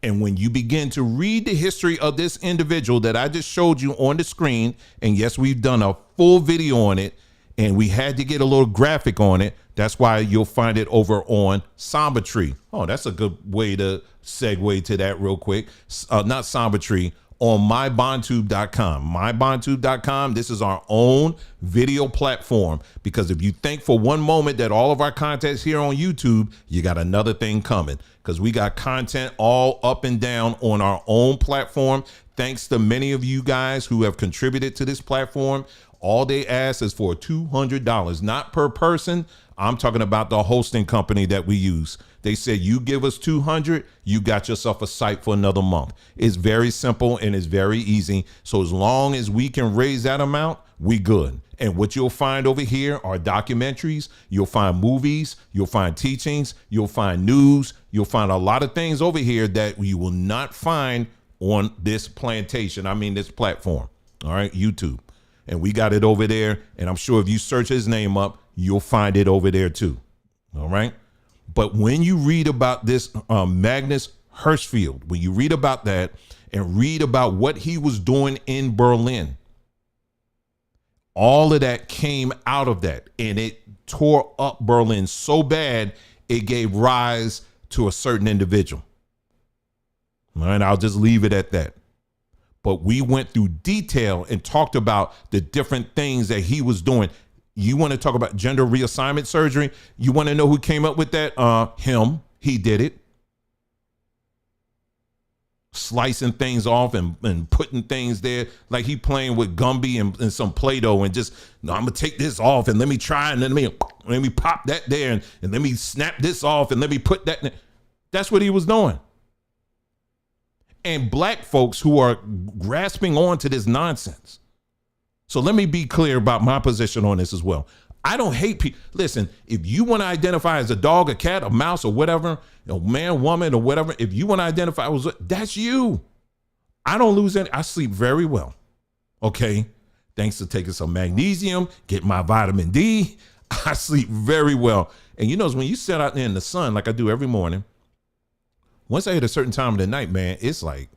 And when you begin to read the history of this individual that I just showed you on the screen, and yes, we've done a full video on it, and we had to get a little graphic on it. That's why you'll find it over on Samba Tree. Oh, that's a good way to segue to that real quick. Not Samba Tree, on mybondtube.com. Mybondtube.com, this is our own video platform, because if you think for one moment that all of our content is here on YouTube, you got another thing coming, because we got content all up and down on our own platform. Thanks to many of you guys who have contributed to this platform. All they ask is for $200, not per person. I'm talking about the hosting company that we use. They said, you give us 200, you got yourself a site for another month. It's very simple and it's very easy. So as long as we can raise that amount, we good. And what you'll find over here are documentaries. You'll find movies. You'll find teachings. You'll find news. You'll find a lot of things over here that you will not find on this plantation. I mean, this platform. All right, YouTube. And we got it over there. And I'm sure if you search his name up, you'll find it over there too. All right. But when you read about this Magnus Hirschfeld, when you read about that and read about what he was doing in Berlin, all of that came out of that, and it tore up Berlin so bad it gave rise to a certain individual. All right, I'll just leave it at that. But we went through detail and talked about the different things that he was doing. You want to talk about gender reassignment surgery? You want to know who came up with that? Him. He did it. Slicing things off and putting things there like he playing with Gumby and some Play-Doh and just, no, I'm going to take this off and let me try and then let me pop that there and let me snap this off and let me put that in. That's what he was doing. And black folks who are grasping on to this nonsense. So let me be clear about my position on this as well. I don't hate people. Listen, if you want to identify as a dog, a cat, a mouse, or whatever, a man, woman, or whatever, if you want to identify as that's you. I don't lose any. I sleep very well. Okay. Thanks to taking some magnesium, get my vitamin D. I sleep very well. And you know, when you sit out there in the sun, like I do every morning, once I hit a certain time of the night, man, it's like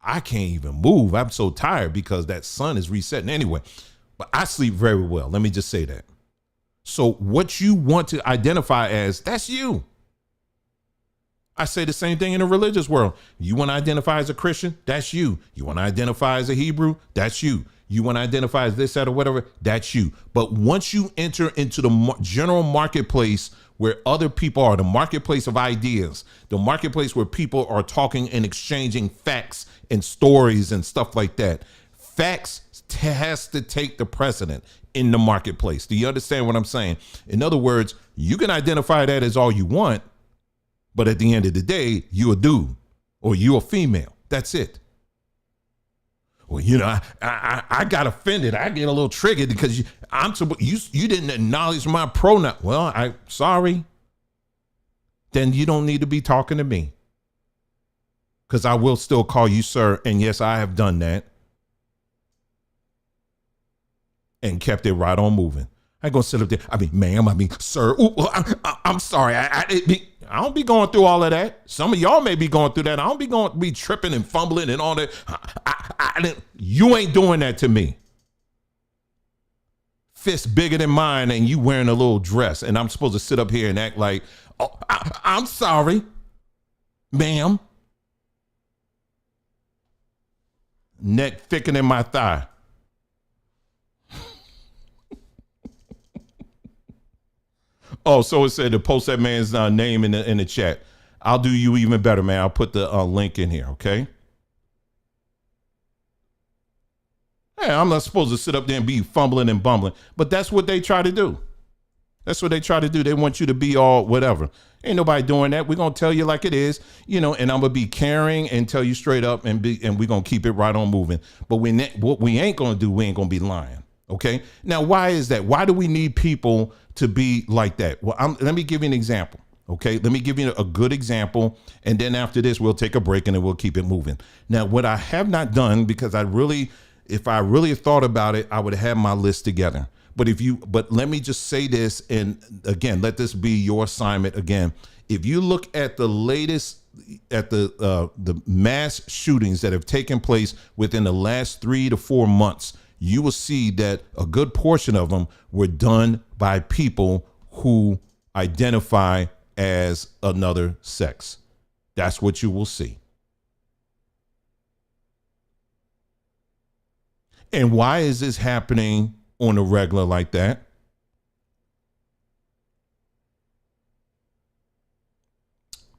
I can't even move. I'm so tired because that sun is resetting anyway. But I sleep very well. Let me just say that. So what you want to identify as, that's you. I say the same thing in the religious world. You want to identify as a Christian? That's you. You want to identify as a Hebrew? That's you. You want to identify as this, that, or whatever? That's you. But once you enter into the general marketplace where other people are, the marketplace of ideas, the marketplace where people are talking and exchanging facts and stories and stuff like that, facts has to take the precedent in the marketplace. Do you understand what I'm saying? In other words, you can identify that as all you want, but at the end of the day, you a dude or you a female. That's it. Well, you know, I got offended. I get a little triggered because you didn't acknowledge my pronoun. Well, I'm sorry. Then you don't need to be talking to me, because I will still call you sir. And yes, I have done that and kept it right on moving. I ain't gonna sit up there. I mean, ma'am. I mean, sir. Ooh, I'm sorry. I don't be going through all of that. Some of y'all may be going through that. I don't be tripping and fumbling and all that. You ain't doing that to me. Fist bigger than mine, and you wearing a little dress, and I'm supposed to sit up here and act like, oh, I'm sorry, ma'am. Neck thicker than my thigh. Oh, so it said to post that man's name in the chat. I'll do you even better, man. I'll put the link in here, okay? Hey, I'm not supposed to sit up there and be fumbling and bumbling, but that's what they try to do. That's what they try to do. They want you to be all whatever. Ain't nobody doing that. We're going to tell you like it is, you know, and I'm going to be caring and tell you straight up and we're going to keep it right on moving. But what we ain't going to do, we ain't going to be lying. Okay. Now, why is that? Why do we need people to be like that? Well, let me give you an example. Okay. Let me give you a good example. And then after this, we'll take a break and then we'll keep it moving. Now, what I have not done, because if I really thought about it, I would have my list together. But let me just say this. And again, let this be your assignment again. If you look at the latest, at the mass shootings that have taken place within the last 3 to 4 months, you will see that a good portion of them were done by people who identify as another sex. That's what you will see. And why is this happening on a regular like that?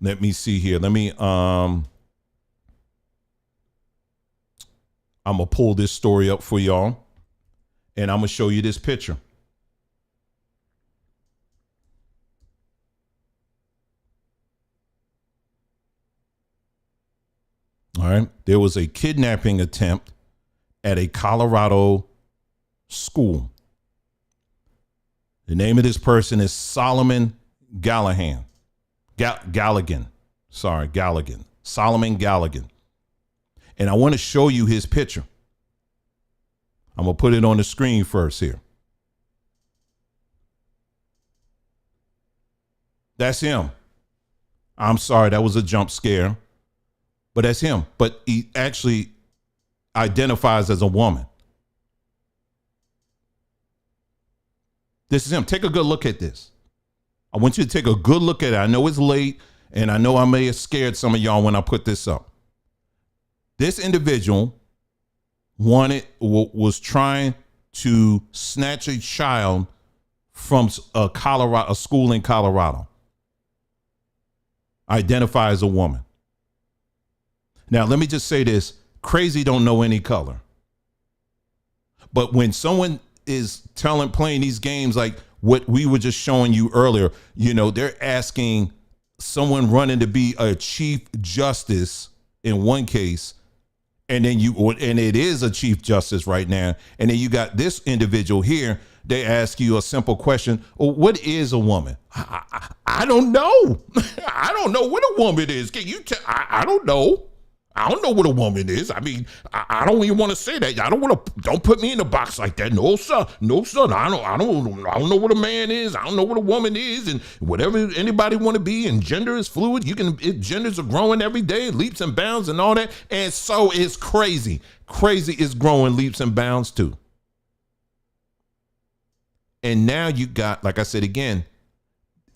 Let me see here. I'm going to pull this story up for y'all, and I'm going to show you this picture. All right. There was a kidnapping attempt at a Colorado school. The name of this person is Solomon Gallagher. Galligan. Solomon Galligan. And I want to show you his picture. I'm going to put it on the screen first here. That's him. I'm sorry, that was a jump scare. But that's him. But he actually identifies as a woman. This is him. Take a good look at this. I want you to take a good look at it. I know it's late, and I know I may have scared some of y'all when I put this up. This individual was trying to snatch a child from a school in Colorado. Identify as a woman. Now, let me just say this. Crazy don't know any color. But when someone is playing these games like what we were just showing you earlier, you know, they're asking someone running to be a chief justice in one case, and it is a chief justice right now, and then you got this individual here. They ask you a simple question: well, what is a woman? I don't know. I don't know what a woman is. Can you tell? I don't know. I don't know what a woman is. I mean, I don't even want to say that. Don't put me in a box like that. No, sir. No, son. I don't know what a man is. I don't know what a woman is, and whatever anybody want to be. And gender is fluid. Genders are growing every day, leaps and bounds, and all that. And so is crazy. Crazy is growing leaps and bounds too. And now you got, like I said again,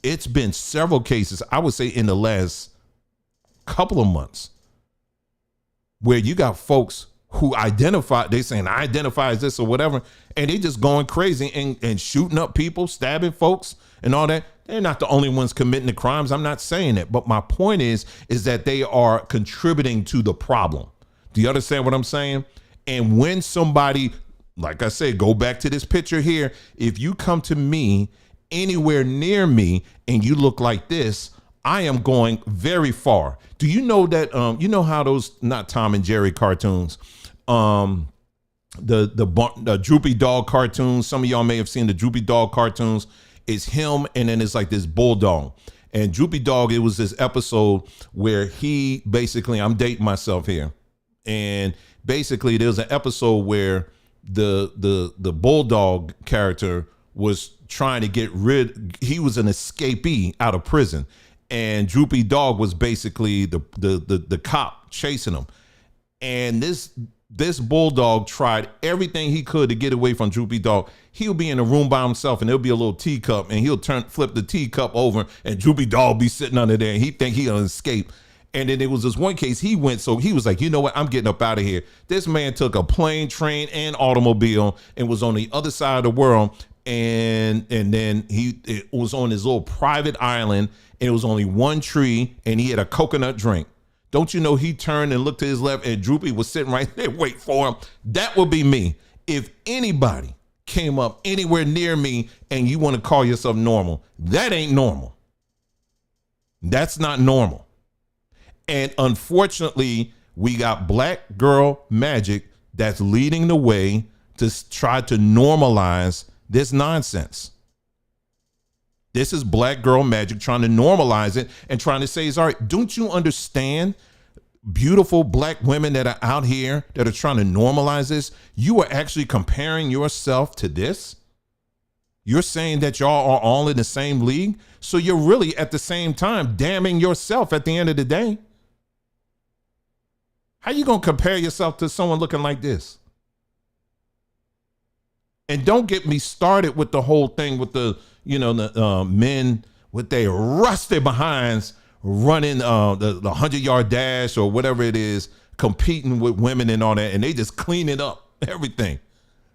it's been several cases. I would say in the last couple of months, where you got folks who they saying I identify as this or whatever, and they just going crazy and shooting up people, stabbing folks and all that. They're not the only ones committing the crimes. I'm not saying that. But my point is that they are contributing to the problem. Do you understand what I'm saying? And when somebody, like I said, go back to this picture here. If you come to me anywhere near me and you look like this, I am going very far. Do you know that, you know how those, not Tom and Jerry cartoons, the Droopy Dog cartoons, some of y'all may have seen the Droopy Dog cartoons, is him, and then it's like this bulldog. And Droopy Dog, it was this episode where he basically, I'm dating myself here, and basically there's an episode where the bulldog character was trying to he was an escapee out of prison. And Droopy Dog was basically the cop chasing him. And this bulldog tried everything he could to get away from Droopy Dog. He'll be in a room by himself, and there'll be a little teacup, and he'll flip the teacup over, and Droopy Dog be sitting under there, and he think he'll escape. And then there was this one case he went, so he was like, you know what, I'm getting up out of here. This man took a plane, train, and automobile and was on the other side of the world. And then it was on his little private island, and it was only one tree, and he had a coconut drink. Don't you know, he turned and looked to his left, and Droopy was sitting right there waiting for him. That would be me. If anybody came up anywhere near me and you want to call yourself normal, that ain't normal. That's not normal. And unfortunately, we got black girl magic that's leading the way to try to normalize this nonsense. This is black girl magic trying to normalize it and trying to say it's all right. Don't you understand? Beautiful black women that are out here that are trying to normalize this, you are actually comparing yourself to this. You're saying that y'all are all in the same league. So you're really at the same time damning yourself at the end of the day. How you going to compare yourself to someone looking like this? And don't get me started with the whole thing with the men with their rusty behinds running the 100-yard dash or whatever it is, competing with women and all that, and they just clean it up everything.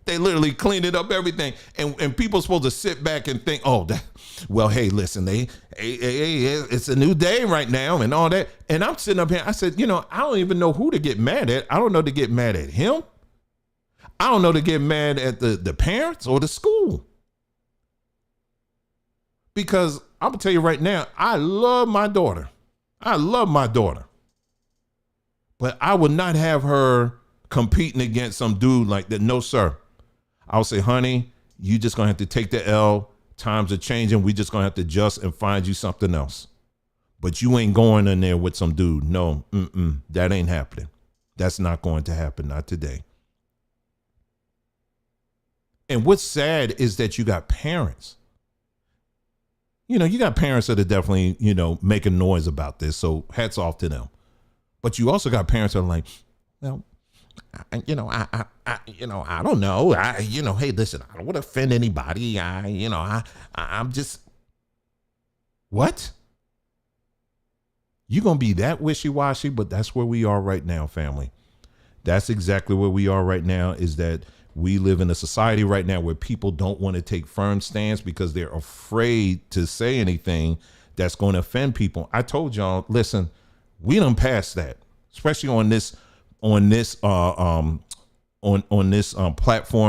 They literally clean it up everything, and people are supposed to sit back and think, hey, listen, it's a new day right now and all that. And I'm sitting up here, I said, I don't even know who to get mad at. I don't know to get mad at him. I don't know to get mad at the parents or the school. Because I'm going to tell you right now, I love my daughter. But I would not have her competing against some dude like that. No, sir. I'll say, honey, you just going to have to take the L. Times are changing. We just going to have to adjust and find you something else. But you ain't going in there with some dude. No, that ain't happening. That's not going to happen, not today. And what's sad is that you got parents. You got parents that are definitely, making noise about this. So hats off to them. But you also got parents that are like, well, I don't know. Hey, listen, I don't want to offend anybody. I'm just, what? You're going to be that wishy-washy, but that's where we are right now, family. That's exactly where we are right now, is that we live in a society right now where people don't want to take firm stance because they're afraid to say anything that's going to offend people. I told y'all, listen, we done passed that, especially on this platform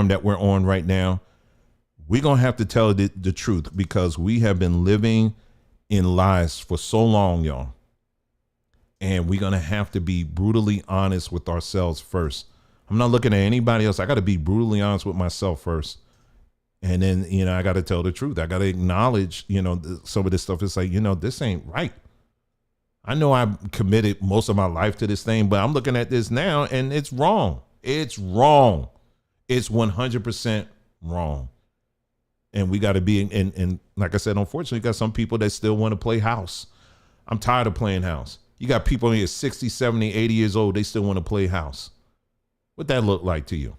that we're on right now. We're going to have to tell the truth because we have been living in lies for so long, y'all. And we're going to have to be brutally honest with ourselves first. I'm not looking at anybody else. I got to be brutally honest with myself first. And then, I got to tell the truth. I got to acknowledge, some of this stuff. It's like, this ain't right. I know I've committed most of my life to this thing, but I'm looking at this now and it's wrong. It's wrong. It's 100% wrong. And we got to be, and like I said, unfortunately, you got some people that still want to play house. I'm tired of playing house. You got people here 60, 70, 80 years old. They still want to play house. What that look like to you?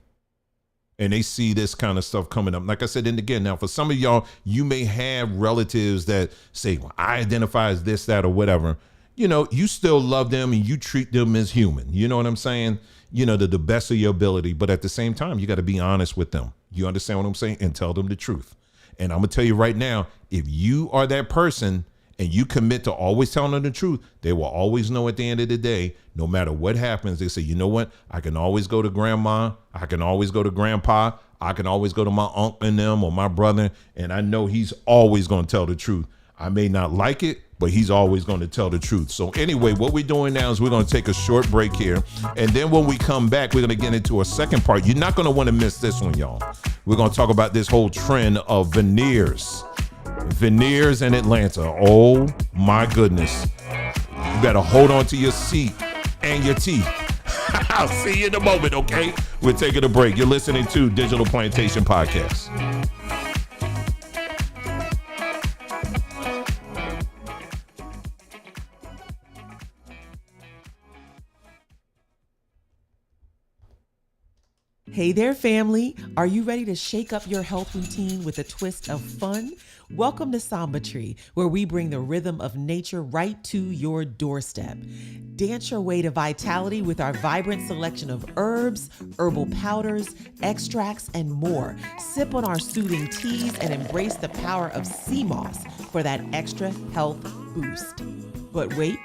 And they see this kind of stuff coming up. Like I said, and again, now for some of y'all, you may have relatives that say, well, I identify as this, that, or whatever. You still love them and you treat them as human. You know what I'm saying? The best of your ability. But at the same time, you got to be honest with them. You understand what I'm saying? And tell them the truth. And I'm going to tell you right now, if you are that person and you commit to always telling them the truth, they will always know at the end of the day, no matter what happens, they say, you know what? I can always go to grandma. I can always go to grandpa. I can always go to my uncle and them or my brother. And I know he's always going to tell the truth. I may not like it, but he's always going to tell the truth. So anyway, what we're doing now is we're going to take a short break here. And then when we come back, we're going to get into a second part. You're not going to want to miss this one, y'all. We're going to talk about this whole trend of veneers. Veneers in Atlanta. Oh my goodness. You better hold on to your seat and your teeth. I'll see you in a moment, okay? We're taking a break. You're listening to Digital Plantation Podcast. Hey there, family. Are you ready to shake up your health routine with a twist of fun? Welcome to Samba Tree, where we bring the rhythm of nature right to your doorstep. Dance your way to vitality with our vibrant selection of herbs, herbal powders, extracts, and more. Sip on our soothing teas and embrace the power of sea moss for that extra health boost. But wait,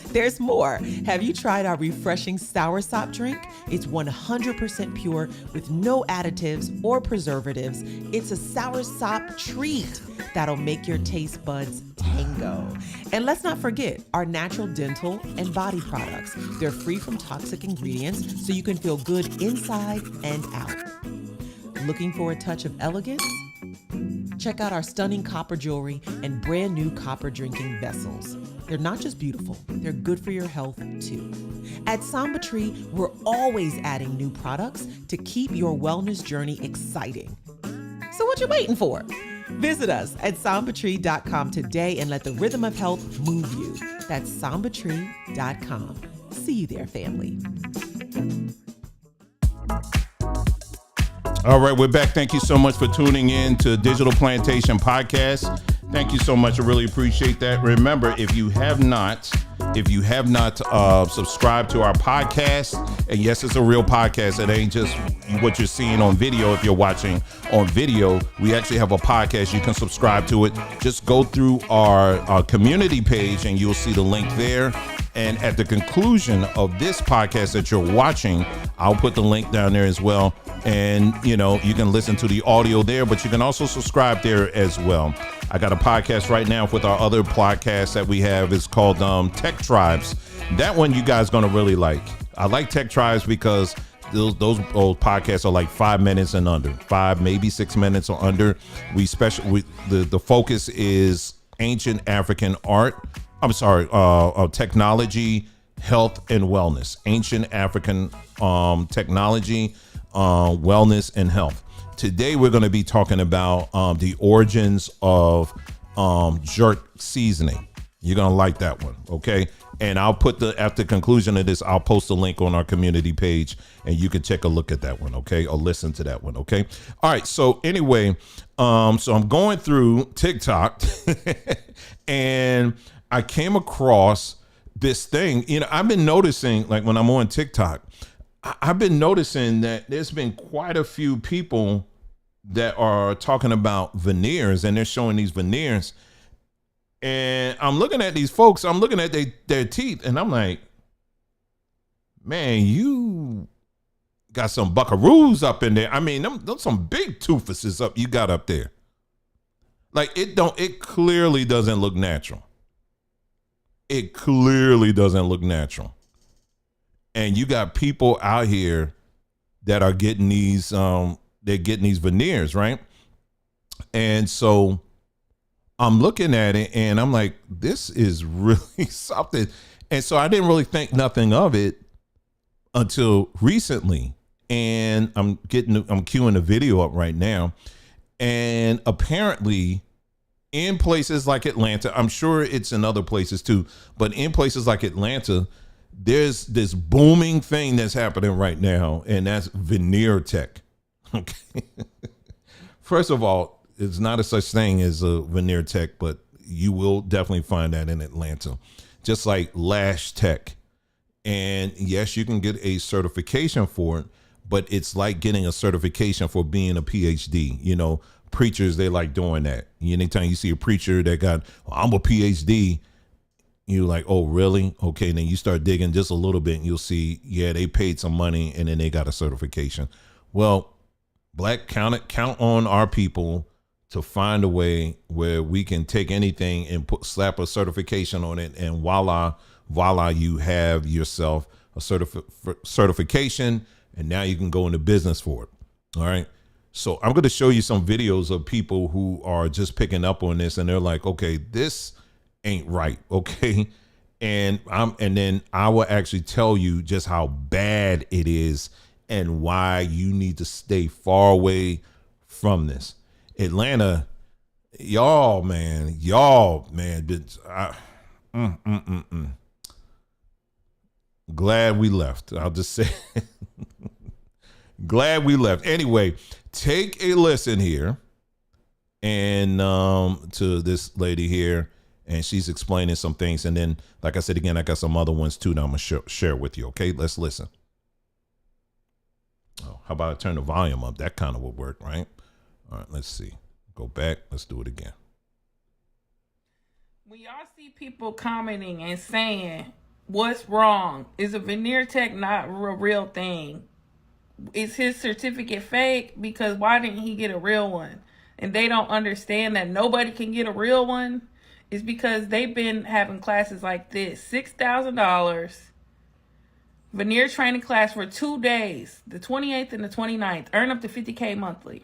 there's more. Have you tried our refreshing soursop drink? It's 100% pure with no additives or preservatives. It's a soursop treat that'll make your taste buds tango. And let's not forget our natural dental and body products. They're free from toxic ingredients, so you can feel good inside and out. Looking for a touch of elegance? Check out our stunning copper jewelry and brand new copper drinking vessels. They're not just beautiful, they're good for your health too. At Samba Tree, we're always adding new products to keep your wellness journey exciting. So what you waiting for? Visit us at sambatree.com today and let the rhythm of health move you. That's sambatree.com. See you there, family. All right, we're back. Thank you so much for tuning in to Digital Plantation Podcast. Thank you so much. I really appreciate that. Remember, if you have not subscribed to our podcast, and yes, it's a real podcast. It ain't just what you're seeing on video. If you're watching on video, we actually have a podcast. You can subscribe to it. Just go through our community page and you'll see the link there. And at the conclusion of this podcast that you're watching, I'll put the link down there as well. And, you can listen to the audio there, but you can also subscribe there as well. I got a podcast right now with our other podcast that we have. It's called Tech Tribes. That one you guys going to really like. I like Tech Tribes because those old podcasts are like 5 minutes and under, 5, maybe 6 minutes or under. The focus is ancient African art. Technology health and wellness, ancient African technology, wellness and health. Today, we're going to be talking about the origins of jerk seasoning. You're going to like that one. Okay. And I'll put at the conclusion of this, I'll post a link on our community page and you can take a look at that one. Okay. Or listen to that one. Okay. All right. So anyway, so I'm going through TikTok and I came across this thing. You know, I've been noticing, like when I'm on TikTok, I've been noticing that there's been quite a few people that are talking about veneers, and they're showing these veneers. And I'm looking at these folks, I'm looking at their teeth, and I'm like, man, you got some buckaroos up in there. I mean, those some big toofuses up you got up there. Like it clearly doesn't look natural. It clearly doesn't look natural. And you got people out here that are getting these, they're getting these veneers, right? And so I'm looking at it and I'm like, this is really something. And so I didn't really think nothing of it until recently. And I'm queuing the video up right now. And apparently in places like Atlanta, I'm sure it's in other places too, but in places like Atlanta, there's this booming thing that's happening right now, and that's veneer tech. Okay. First of all, it's not a such thing as a veneer tech, but you will definitely find that in Atlanta, just like lash tech. And yes, you can get a certification for it, but it's like getting a certification for being a PhD. You know, preachers, they like doing that. Anytime you see a preacher that got, well, I'm a PhD, you're like, oh, really? Okay. And then you start digging just a little bit and you'll see, yeah, they paid some money and then they got a certification. Well, Black, count on our people to find a way where we can take anything and slap a certification on it. And voila, you have yourself a certification. And now you can go into business for it. All right. So I'm going to show you some videos of people who are just picking up on this. And they're like, okay, this ain't right. Okay. And then I will actually tell you just how bad it is and why you need to stay far away from this. Atlanta, y'all, man, glad we left. I'll just say, glad we left. Anyway, take a listen here and to this lady here. And she's explaining some things. And then, like I said, again, I got some other ones too that I'm going to share with you. Okay, let's listen. Oh, how about I turn the volume up? That kind of would work, right? All right, let's see. Go back. Let's do it again. When y'all see people commenting and saying, what's wrong? Is a veneer tech not a real thing? Is his certificate fake? Because why didn't he get a real one? And they don't understand that nobody can get a real one. Is because they've been having classes like this. $6,000 veneer training class for 2 days, the 28th and the 29th, earn up to $50K monthly.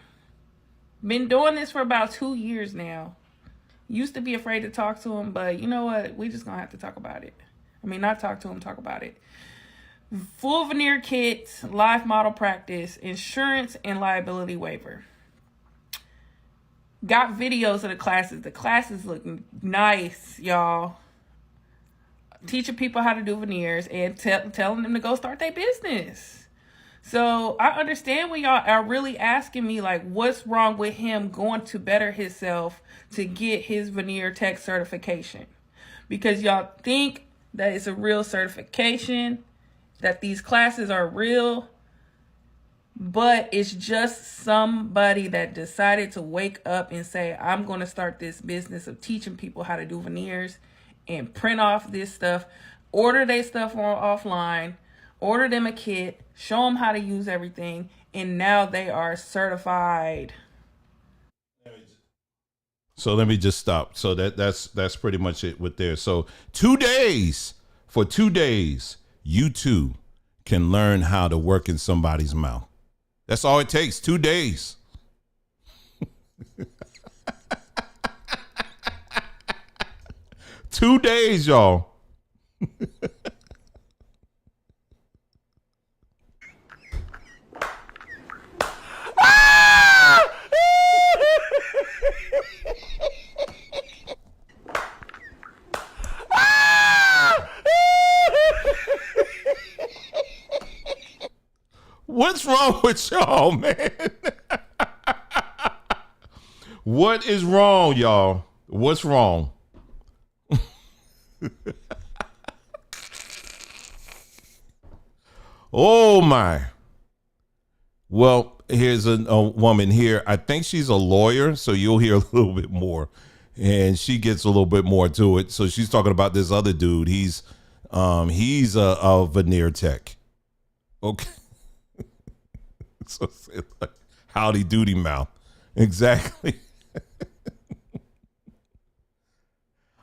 Been doing this for about 2 years now. Used to be afraid to talk to him, but you know what? We just gonna have to talk about it. I mean, not talk to him, talk about it. Full veneer kits, live model practice, insurance and liability waiver. Got videos of the classes. The classes look nice, y'all. Teaching people how to do veneers and telling them to go start their business. So I understand when y'all are really asking me, like, what's wrong with him going to better himself to get his veneer tech certification? Because y'all think that it's a real certification, that these classes are real. But it's just somebody that decided to wake up and say, I'm going to start this business of teaching people how to do veneers and print off this stuff, order their stuff offline, order them a kit, show them how to use everything, and now they are certified. So let me just stop. So that's pretty much it with there. So 2 days, for 2 days, you too can learn how to work in somebody's mouth. That's all it takes. 2 days. 2 days, y'all. What's wrong with y'all, man? What is wrong, y'all? What's wrong? Oh my. Well, here's a woman here. I think she's a lawyer, so you'll hear a little bit more. And she gets a little bit more to it. So she's talking about this other dude. He's a veneer tech. Okay. So it's like howdy doody mouth. Exactly.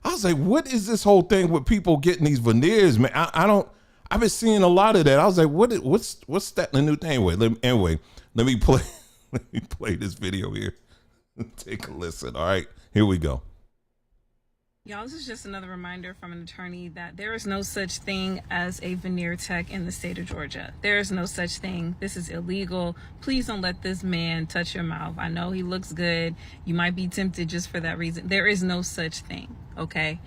I was like, what is this whole thing with people getting these veneers, man? I've been seeing a lot of that. I was like, what's that the new thing? Anyway, let me play this video here. Take a listen. All right, here we go. Y'all, this is just another reminder from an attorney that there is no such thing as a veneer tech in the state of Georgia. There is no such thing. This is illegal. Please don't let this man touch your mouth. I know he looks good. You might be tempted just for that reason. There is no such thing, okay?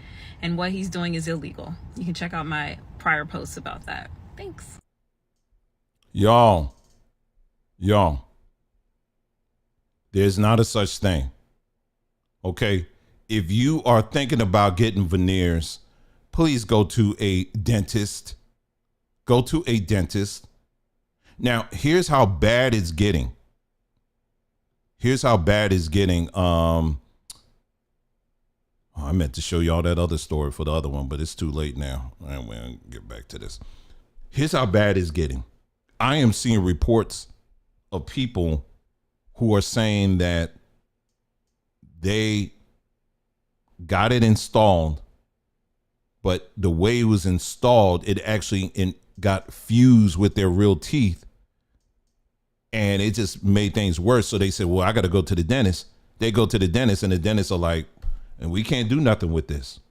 And what he's doing is illegal. You can check out my prior posts about that. Thanks. Y'all, there's not a such thing, okay? If you are thinking about getting veneers, please go to a dentist. Go to a dentist. Now, here's how bad it's getting. I meant to show y'all that other story for the other one, but it's too late now. I'm going to get back to this. Here's how bad it's getting. I am seeing reports of people who are saying that they got it installed, but the way it was installed, it actually got fused with their real teeth, and it just made things worse. So they said, well, I got to go to the dentist. They go to the dentist, and the dentists are like, and we can't do nothing with this.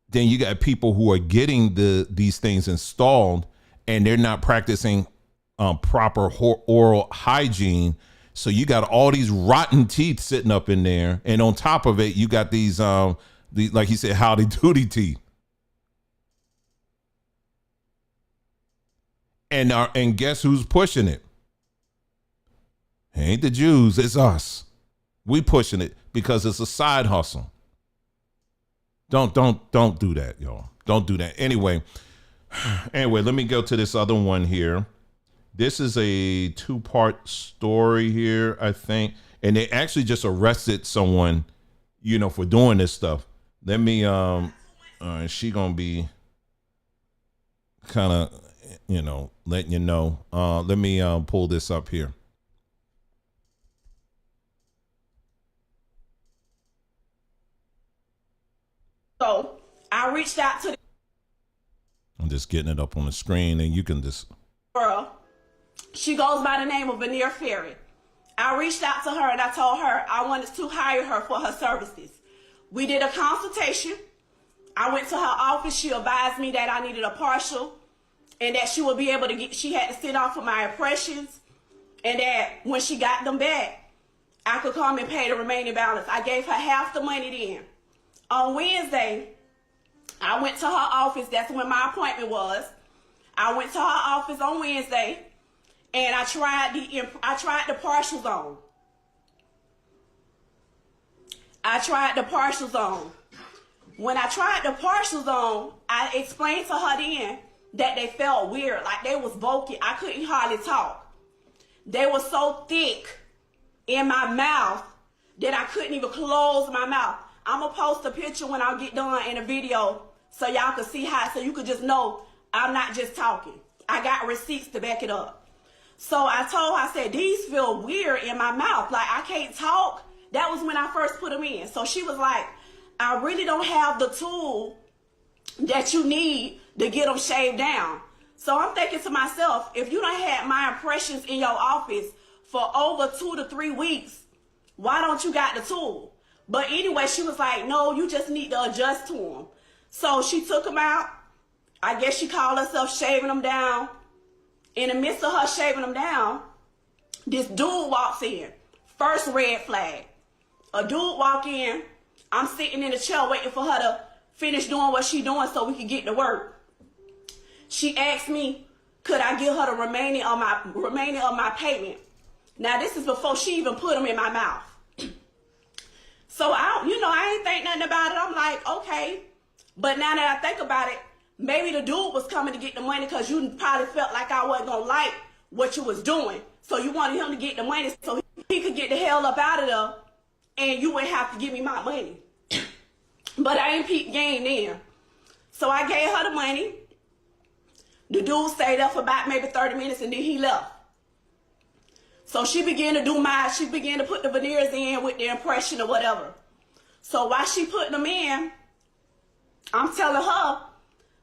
Then you got people who are getting these things installed, and they're not practicing proper oral hygiene. So you got all these rotten teeth sitting up in there, and on top of it, you got these, like he said, howdy doody teeth. And guess who's pushing it? It ain't the Jews, it's us. We pushing it because it's a side hustle. Don't do that, y'all. Don't do that. Anyway, let me go to this other one here. This is a 2-part story here, I think. And they actually just arrested someone, for doing this stuff. Let me, she gonna be kind of, letting you know. Let me pull this up here. So I reached out to the I'm just getting it up on the screen, and you can just. girl. She goes by the name of Veneer Ferry. I reached out to her and I told her I wanted to hire her for her services. We did a consultation. I went to her office. She advised me that I needed a partial and that she would be able to she had to sit off of my impressions, and that when she got them back, I could come and pay the remaining balance. I gave her half the money then. On Wednesday, I went to her office. That's when my appointment was. I went to her office on Wednesday, and I tried the partial zone. When I tried the partial zone, I explained to her then that they felt weird, like they was bulky. I couldn't hardly talk. They were so thick in my mouth that I couldn't even close my mouth. I'm gonna post a picture when I get done in a video so y'all can see how, so you could just know I'm not just talking. I got receipts to back it up. So I told her, I said, these feel weird in my mouth. Like I can't talk. That was when I first put them in. So she was like, I really don't have the tool that you need to get them shaved down. So I'm thinking to myself, if you done had my impressions in your office for over 2 to 3 weeks, why don't you got the tool? But anyway, she was like, no, you just need to adjust to them. So she took them out. I guess she called herself shaving them down. In the midst of her shaving them down, this dude walks in. First red flag. A dude walk in. I'm sitting in the chair waiting for her to finish doing what she doing so we can get to work. She asked me, could I give her the remaining of my payment? Now this is before she even put them in my mouth. So I ain't think nothing about it. I'm like, okay. But now that I think about it, maybe the dude was coming to get the money because you probably felt like I wasn't gonna like what you was doing. So you wanted him to get the money so he could get the hell up out of there and you wouldn't have to give me my money. But I ain't peep game then. So I gave her the money. The dude stayed up for about maybe 30 minutes and then he left. So she began to put the veneers in with the impression or whatever. So while she putting them in, I'm telling her,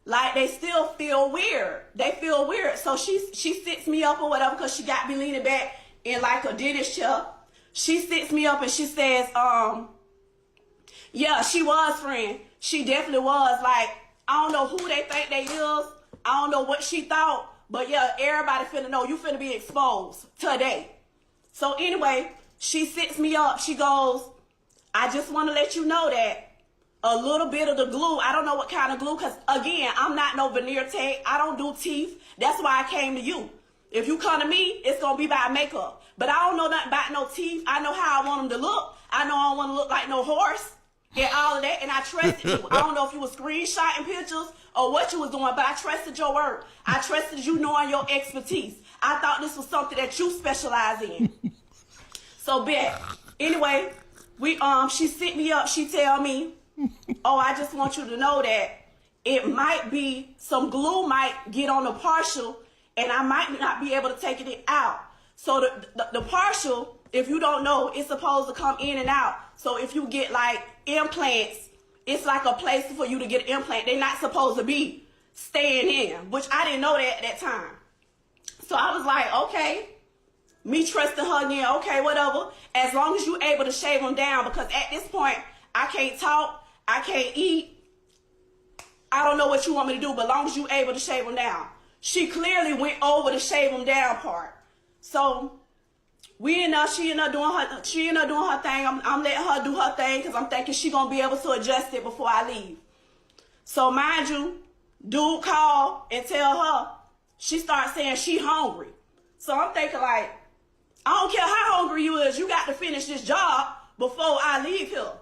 like, they still feel weird. They feel weird. So she sits me up or whatever because she got me leaning back in like a dentist chair. She sits me up and she says, yeah, she was, friend. She definitely was. Like, I don't know who they think they is. I don't know what she thought. But yeah, everybody finna know you finna be exposed today. So anyway, she sits me up. She goes, I just want to let you know that a little bit of the glue, I don't know what kind of glue, because again, I'm not no veneer tech. I don't do teeth. That's why I came to you. If you come to me, it's going to be by makeup. But I don't know nothing about no teeth. I know how I want them to look. I know I don't want to look like no horse and all of that. And I trusted you. I don't know if you were screenshotting pictures or what you was doing, but I trusted your word. I trusted you knowing your expertise. I thought this was something that you specialize in. So, anyway, she sit me up. She tell me, oh, I just want you to know that it might be some glue might get on the partial and I might not be able to take it out. So the partial, if you don't know, it's supposed to come in and out. So if you get like implants, it's like a place for you to get an implant. They're not supposed to be staying in, which I didn't know that at that time. So I was like, okay, me trusting her again, okay, whatever. As long as you're able to shave them down, because at this point, I can't talk, I can't eat. I don't know what you want me to do, but as long as you're able to shave them down. She clearly went over the shave them down part. So she ended up doing her thing. I'm letting her do her thing because I'm thinking she's going to be able to adjust it before I leave. So mind you, dude called and tell her, she starts saying she hungry. So I'm thinking like, I don't care how hungry you is, you got to finish this job before I leave here.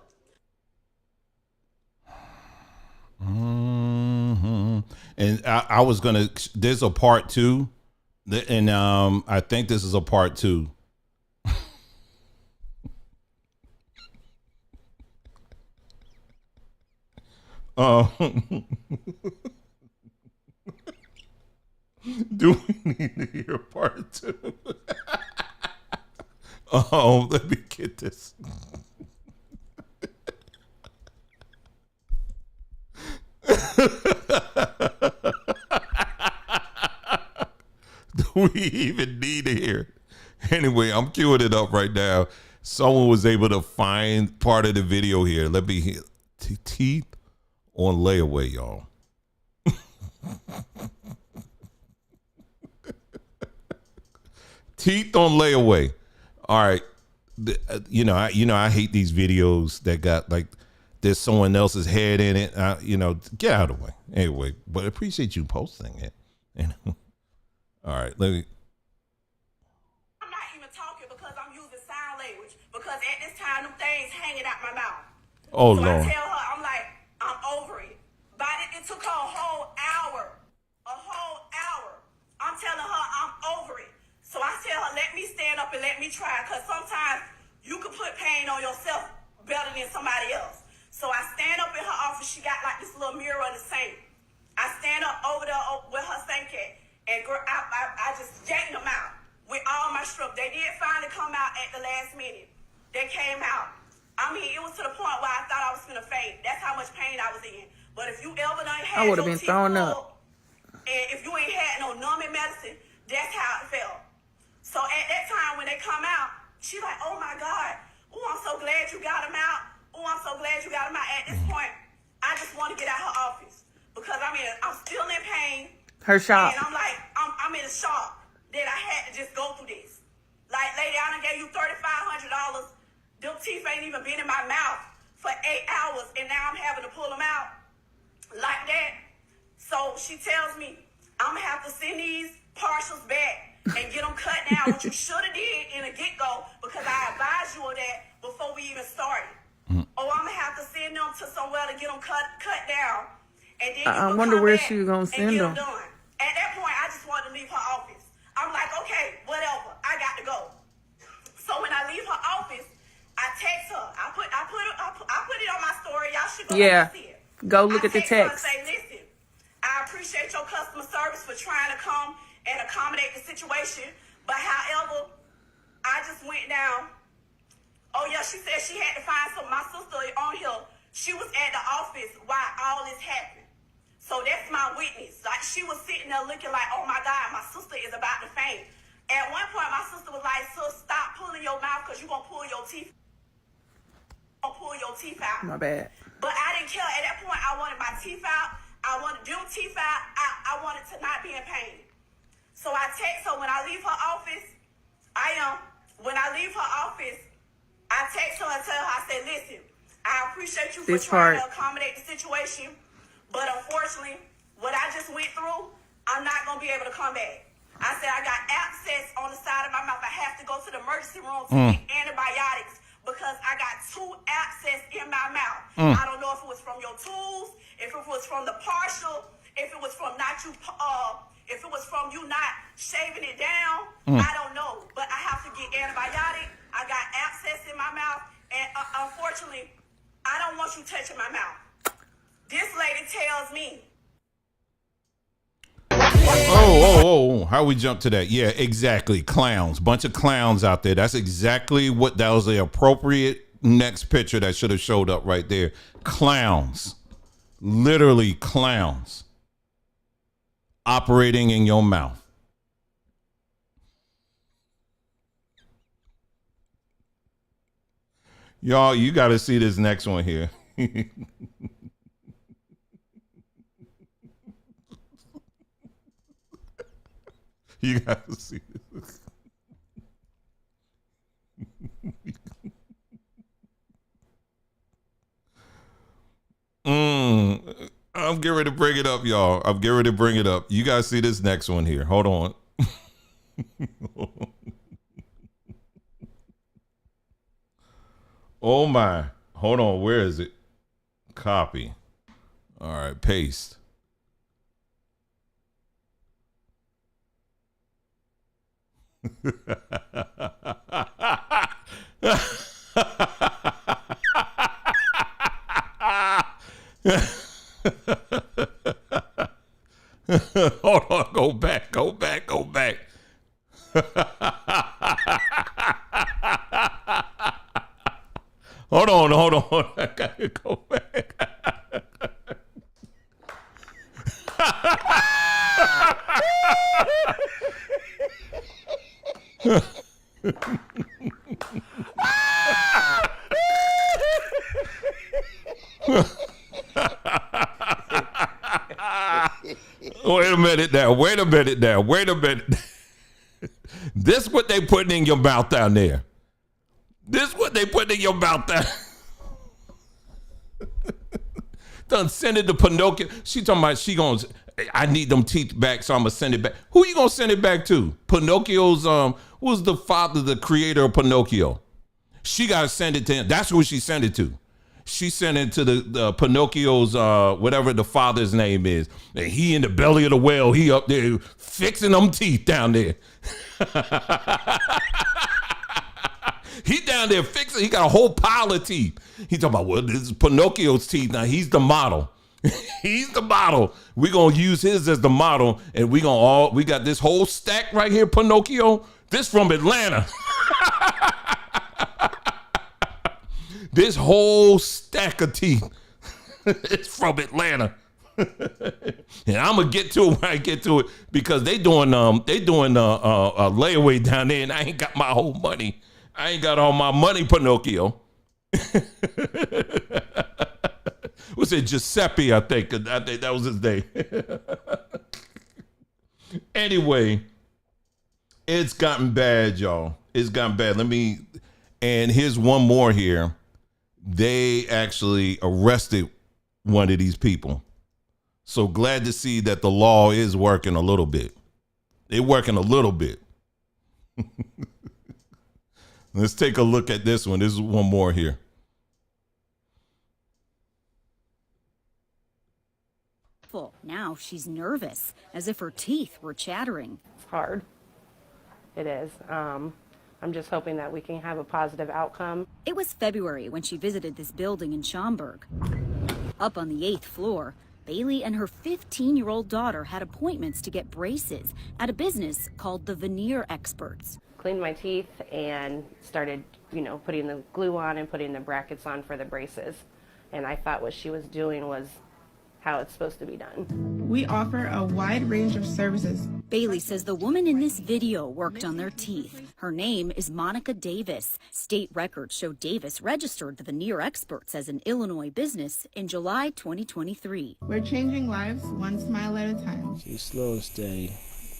Mm-hmm. And I was gonna. There's a part 2, and I think this is a part 2. Do we need to hear part 2? Let me get this. Do we even need to hear? Anyway, I'm queuing it up right now. Someone was able to find part of the video here. Let me hear. Teeth on layaway, y'all. Teeth on layaway. All right. I hate these videos that got like there's someone else's head in it. Get out of the way. Anyway, but I appreciate you posting it. All right, let me. I'm not even talking because I'm using sign language because at this time them things hanging out my mouth. Oh, so Lord. I tell her, I'm like, I'm over it. But it took her a whole hour. I'm telling her I'm over it. So I tell her, let me stand up and let me try, because sometimes you can put pain on yourself better than somebody else. So I stand up in her office. She got like this little mirror in the sink. I stand up over there where her sink at, and I just yanked them out with all my strength. They did finally come out at the last minute. They came out. I mean, it was to the point where I thought I was gonna faint. That's how much pain I was in. But if you ever done had I would have been thrown up, and if you ain't had no numbing medicine, that's how it felt. So at that time when they come out, she like, oh my God, oh, I'm so glad you got him out. Oh, I'm so glad you got him out. At this point, I just want to get out her office because I'm still in pain. her shop. And I'm like, I'm in a shock that I had to just go through this. Like, lady, I done gave you $3,500. Them teeth ain't even been in my mouth for 8 hours, and now I'm having to pull them out like that. So she tells me I'm gonna have to send these partials back and get them cut down, which you should have did in a get-go, because I advised you of that before we even started. Oh, I'm gonna have to send them to somewhere to get them cut down, and then I wonder where she gonna send them. Done. At that point, I just wanted to leave her office. I'm like, okay, whatever, I got to go. So when I leave her office, I text her. I put it on my story. Y'all should go see it. Go look at the text. I say, listen, I appreciate your customer service for trying to come and accommodate the situation, but however, I just went down. Oh yeah, she said she had to find some. My sister on here, she was at the office while all this happened. So that's my witness. Like, she was sitting there looking like, oh my God, my sister is about to faint. At one point, my sister was like, "Sis, stop pulling your mouth because you're going to pull your teeth. Out. My bad. But I didn't care. At that point, I wanted my teeth out. I wanted them teeth out. I wanted to not be in pain. So I text her when I leave her office. When I leave her office, I text her and tell her, I said, listen, I appreciate you for trying to accommodate the situation, but unfortunately, what I just went through, I'm not going to be able to come back. I said, I got abscess on the side of my mouth. I have to go to the emergency room to get antibiotics because I got 2 abscess in my mouth. I don't know if it was from your tools, if it was from the partial, if it was from if it was from you not shaving it down. I don't know, but I have to get antibiotics. I got abscess in my mouth, and unfortunately, I don't want you touching my mouth. This lady tells me. Oh, how we jump to that? Yeah, exactly. Clowns. Bunch of clowns out there. That's exactly what, that was the appropriate next picture that should have showed up right there. Clowns. Literally clowns. Operating in your mouth. Y'all, you got to see this next one here. You got to see this. I'm getting ready to bring it up, y'all. I'm getting ready to bring it up. You guys see this next one here. Hold on. Oh my. Hold on. Where is it? Copy. All right. Paste. Hold on. Go back. Hold on. I gotta go back. Wait a minute now. This what they putting in your mouth down there. Done send it to Pinocchio. She talking about I need them teeth back, so I'm gonna send it back. Who you gonna send it back to? Pinocchio's who's the father, the creator of Pinocchio? She gotta send it to him. That's who she sent it to. She sent it to the Pinocchio's whatever the father's name is. And he in the belly of the whale. He up there fixing them teeth down there. He down there fixing. He got a whole pile of teeth. He talking about, well, this is Pinocchio's teeth. Now he's the model. He's the model. We're gonna use his as the model, and we got this whole stack right here, Pinocchio. This from Atlanta. This whole stack of teeth is from Atlanta. And I'm gonna get to it when I get to it, because they doing a layaway down there, and I ain't got my whole money. I ain't got all my money, Pinocchio. Was it Giuseppe? I think that was his name. Anyway, it's gotten bad, y'all. It's gotten bad. And here's one more here. They actually arrested one of these people. So glad to see that the law is working a little bit. They working a little bit. Let's take a look at this one. This is one more here. Now she's nervous, as if her teeth were chattering. It's hard. It is. I'm just hoping that we can have a positive outcome. It was February when she visited this building in Schaumburg. Up on the 8th floor, Bailey and her 15-year-old daughter had appointments to get braces at a business called the Veneer Experts. Cleaned my teeth and started, putting the glue on and putting the brackets on for the braces. And I thought what she was doing was how it's supposed to be done. We offer a wide range of services. Bailey says the woman in this video worked on their teeth. Her name is Monica Davis. State records show Davis registered the Veneer Experts as an Illinois business in July 2023. We're changing lives one smile at a time. She's slow and steady.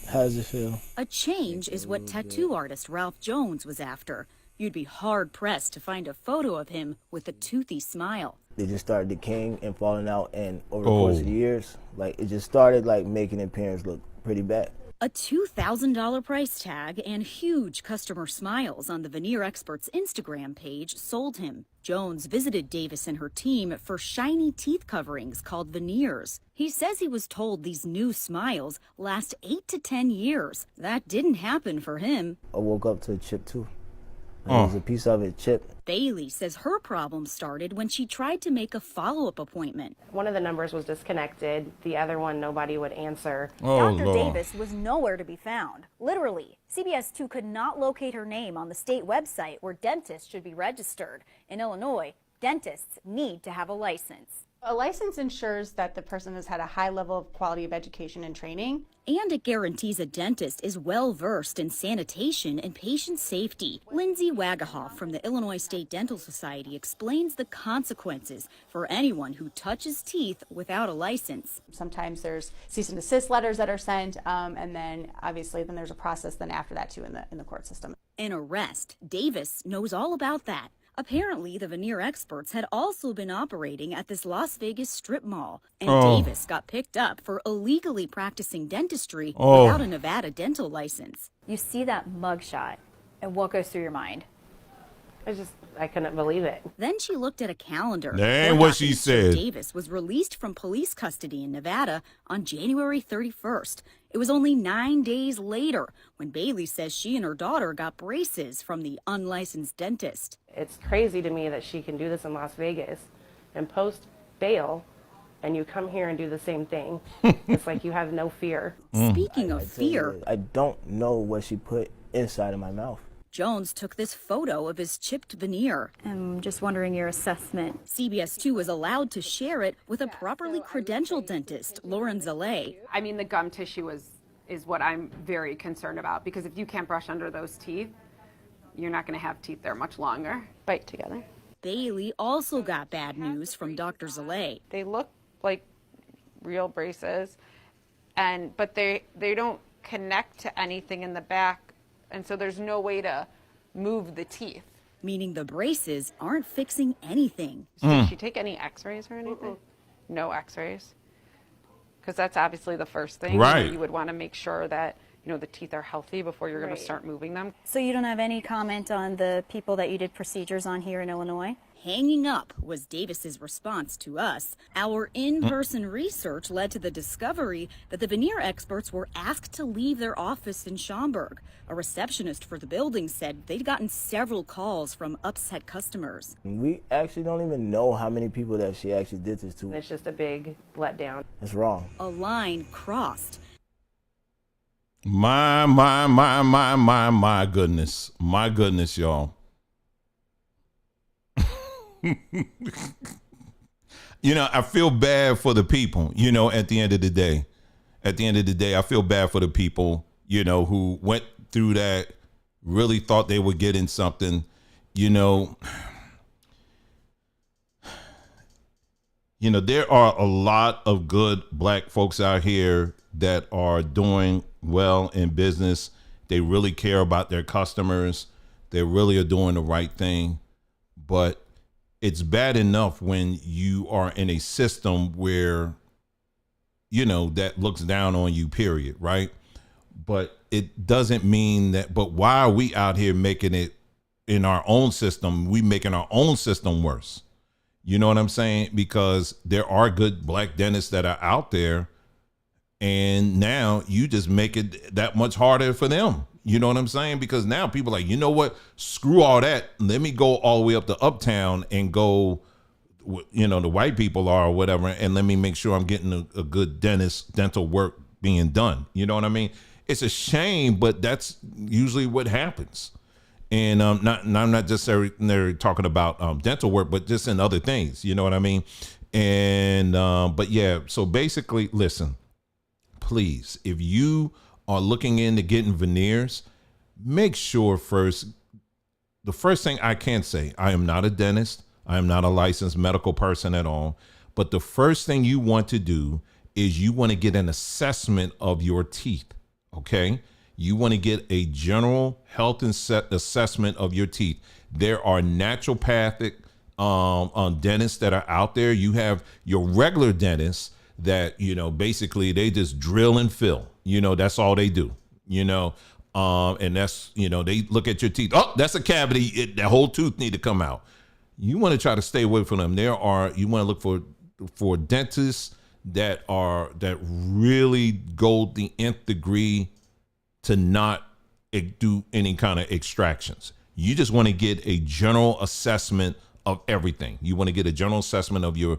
How does it feel? A change is what tattoo artist Ralph Jones was after. You'd be hard-pressed to find a photo of him with a toothy smile. They just started decaying and falling out, and over the course of the years, it just started making the appearance look pretty bad. A $2,000 price tag and huge customer smiles on the Veneer Experts Instagram page sold him. Jones visited Davis and her team for shiny teeth coverings called veneers. He says he was told these new smiles last 8 to 10 years. That didn't happen for him. I woke up to a chip too. There was a piece of it chipped. Bailey says her problem started when she tried to make a follow-up appointment. One of the numbers was disconnected. The other one, nobody would answer. Dr. Davis was nowhere to be found. Literally, CBS 2 could not locate her name on the state website where dentists should be registered. In Illinois, dentists need to have a license. A license ensures that the person has had a high level of quality of education and training. And it guarantees a dentist is well-versed in sanitation and patient safety. Lindsay Wagahoff from the Illinois State Dental Society explains the consequences for anyone who touches teeth without a license. Sometimes there's cease and desist letters that are sent, and then obviously then there's a process then after that too in the court system. An arrest. Davis knows all about that. Apparently, the Veneer Experts had also been operating at this Las Vegas strip mall, and Davis got picked up for illegally practicing dentistry without a Nevada dental license. You see that mugshot, and what goes through your mind? I couldn't believe it. Then she looked at a calendar. That ain't what she said. Davis was released from police custody in Nevada on January 31st. It was only 9 days later when Bailey says she and her daughter got braces from the unlicensed dentist. It's crazy to me that she can do this in Las Vegas and post bail, and you come here and do the same thing. It's like you have no fear. Speaking of fear, I don't know what she put inside of my mouth. Jones took this photo of his chipped veneer. I'm just wondering your assessment. CBS 2 was allowed to share it with a properly credentialed dentist, Lauren Zalay. I mean, the gum tissue is what I'm very concerned about, because if you can't brush under those teeth, you're not going to have teeth there much longer. Bite together. Bailey also got bad news from Dr. Zalay. They look like real braces, but they don't connect to anything in the back. And so there's no way to move the teeth. Meaning the braces aren't fixing anything. Did she take any x-rays or anything? No x-rays. Because that's obviously the first thing. Right. You would want to make sure that the teeth are healthy before you're going to start moving them. So you don't have any comment on the people that you did procedures on here in Illinois? Hanging up was Davis's response to us. Our in-person research led to the discovery that the Veneer Experts were asked to leave their office in Schaumburg. A receptionist for the building said they'd gotten several calls from upset customers. We actually don't even know how many people that she actually did this to. It's just a big letdown. It's wrong. A line crossed. My goodness. My goodness, y'all. I feel bad for the people, at the end of the day. At the end of the day, I feel bad for the people, who went through that, really thought they were getting something, there are a lot of good black folks out here that are doing well in business. They really care about their customers. They really are doing the right thing. But it's bad enough when you are in a system where, that looks down on you, period, right? But it doesn't mean that. But why are we out here making it in our own system? We making our own system worse. You know what I'm saying? Because there are good black dentists that are out there, and now you just make it that much harder for them. You know what I'm saying? Because now people are like, you know what? Screw all that. Let me go all the way up to Uptown and go, you know, the white people are or whatever, and let me make sure I'm getting a good dental work being done. You know what I mean? It's a shame, but that's usually what happens. And I'm not just talking about dental work, but just in other things. You know what I mean? And but yeah, so basically, listen, please, if you are looking into getting veneers, make sure first. The first thing I can say, I am not a dentist. I am not a licensed medical person at all. But the first thing you want to do is you want to get an assessment of your teeth. Okay. You want to get a general health assessment of your teeth. There are naturopathic dentists that are out there. You have your regular dentists that, you know, basically they just drill and fill. You know, that's all they do, you know. And that's, you know, they look at your teeth. Oh, that's a cavity. The whole tooth need to come out. You want to try to stay away from them. You want to look for dentists that really go the nth degree to not do any kind of extractions. You just want to get a general assessment of everything. You want to get a general assessment of your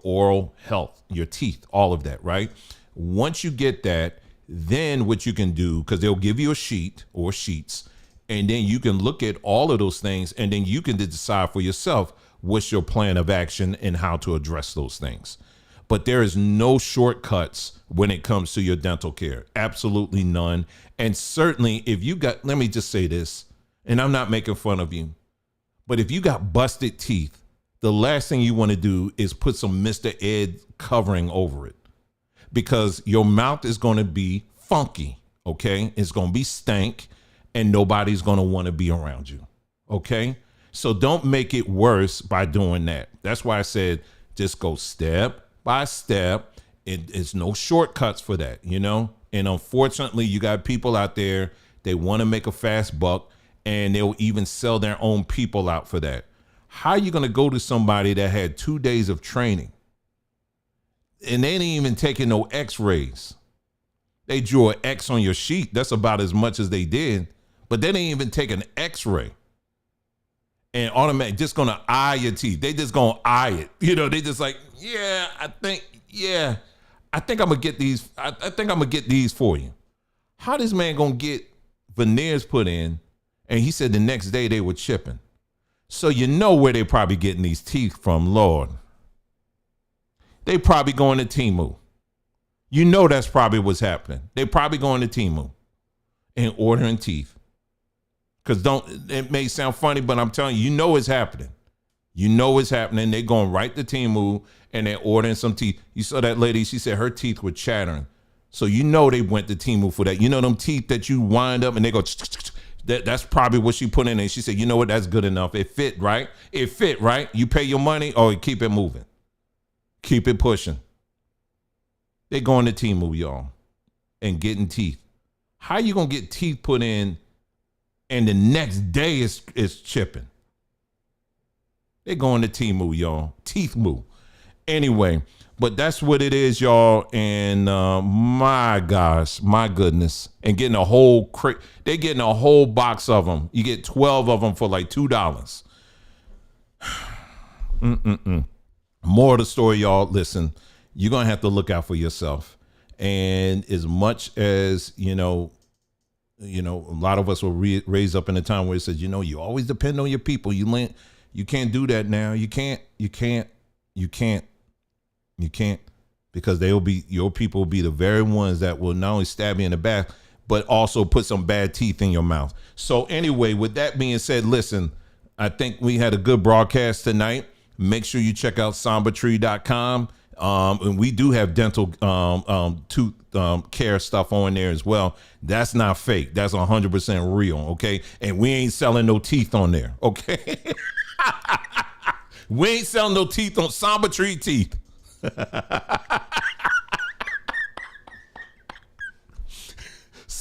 oral health, your teeth, all of that, right? Once you get that, then what you can do, because they'll give you a sheet or sheets, and then you can look at all of those things, and then you can decide for yourself what's your plan of action and how to address those things. But there is no shortcuts when it comes to your dental care. Absolutely none. And certainly if you got, let me just say this, and I'm not making fun of you, but if you got busted teeth, the last thing you want to do is put some Mr. Ed covering over it, because your mouth is going to be funky. Okay. It's going to be stank, and nobody's going to want to be around you. Okay. So don't make it worse by doing that. That's why I said, just go step by step. It's no shortcuts for that, you know? And unfortunately, you got people out there, they want to make a fast buck, and they'll even sell their own people out for that. How are you going to go to somebody that had 2 days of training and they ain't even taking no x-rays? They drew an X on your sheet. That's about as much as they did, but they didn't even take an x-ray. And automatic, just going to eye your teeth. They just going to eye it. You know, they just like, yeah, I think I'm going to get these. I think I'm going to get these for you. How this man going to get veneers put in? And he said the next day they were chipping. So you know where they probably getting these teeth from, Lord. They probably going to Temu. You know that's probably what's happening. They probably going to Temu and ordering teeth. Because it may sound funny, but I'm telling you, you know it's happening. You know it's happening. They're going right to Temu and they're ordering some teeth. You saw that lady, she said her teeth were chattering. So you know they went to Temu for that. You know them teeth that you wind up and they go, that's probably what she put in. And she said, you know what, that's good enough. It fit, right? It fit, right? You pay your money, or keep it moving. Keep it pushing. They're going to Temu, y'all, and getting teeth. How you going to get teeth put in and the next day is chipping? They're going to Temu, y'all. Teeth moo. Anyway, but that's what it is, y'all. And my gosh, my goodness. And getting a whole crate. They're getting a whole box of them. You get 12 of them for like $2. More of the story, y'all. Listen, you're going to have to look out for yourself. And as much as, you know, a lot of us were raised up in a time where it says, you always depend on your people. You can't do that now. You can't, because your people will be the very ones that will not only stab you in the back, but also put some bad teeth in your mouth. So anyway, with that being said, listen, I think we had a good broadcast tonight. Make sure you check out sambatree.com. And we do have dental tooth care stuff on there as well. That's not fake. That's 100% real. Okay. And we ain't selling no teeth on there. Okay. We ain't selling no teeth on Samba Tree teeth.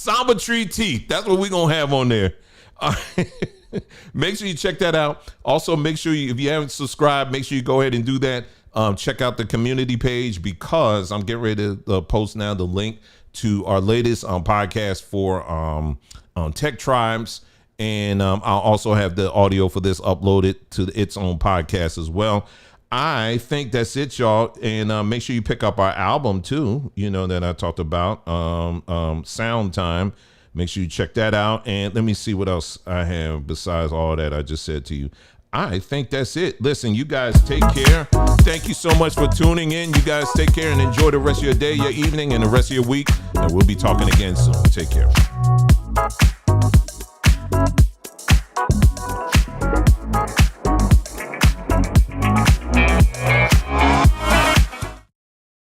Samba Tree Teeth. That's what we're going to have on there. Make sure you check that out. Also, make sure if you haven't subscribed, make sure you go ahead and do that. Check out the community page, because I'm getting ready to post now the link to our latest podcast for Tech Tribes. And I'll also have the audio for this uploaded to its own podcast as well. I think that's it, y'all. And make sure you pick up our album too, that I talked about, Sound Time. Make sure you check that out. And let me see what else I have besides all that I just said to you. I think that's it. Listen, you guys take care. Thank you so much for tuning in. You guys take care and enjoy the rest of your day, your evening, and the rest of your week. And we'll be talking again soon. Take care.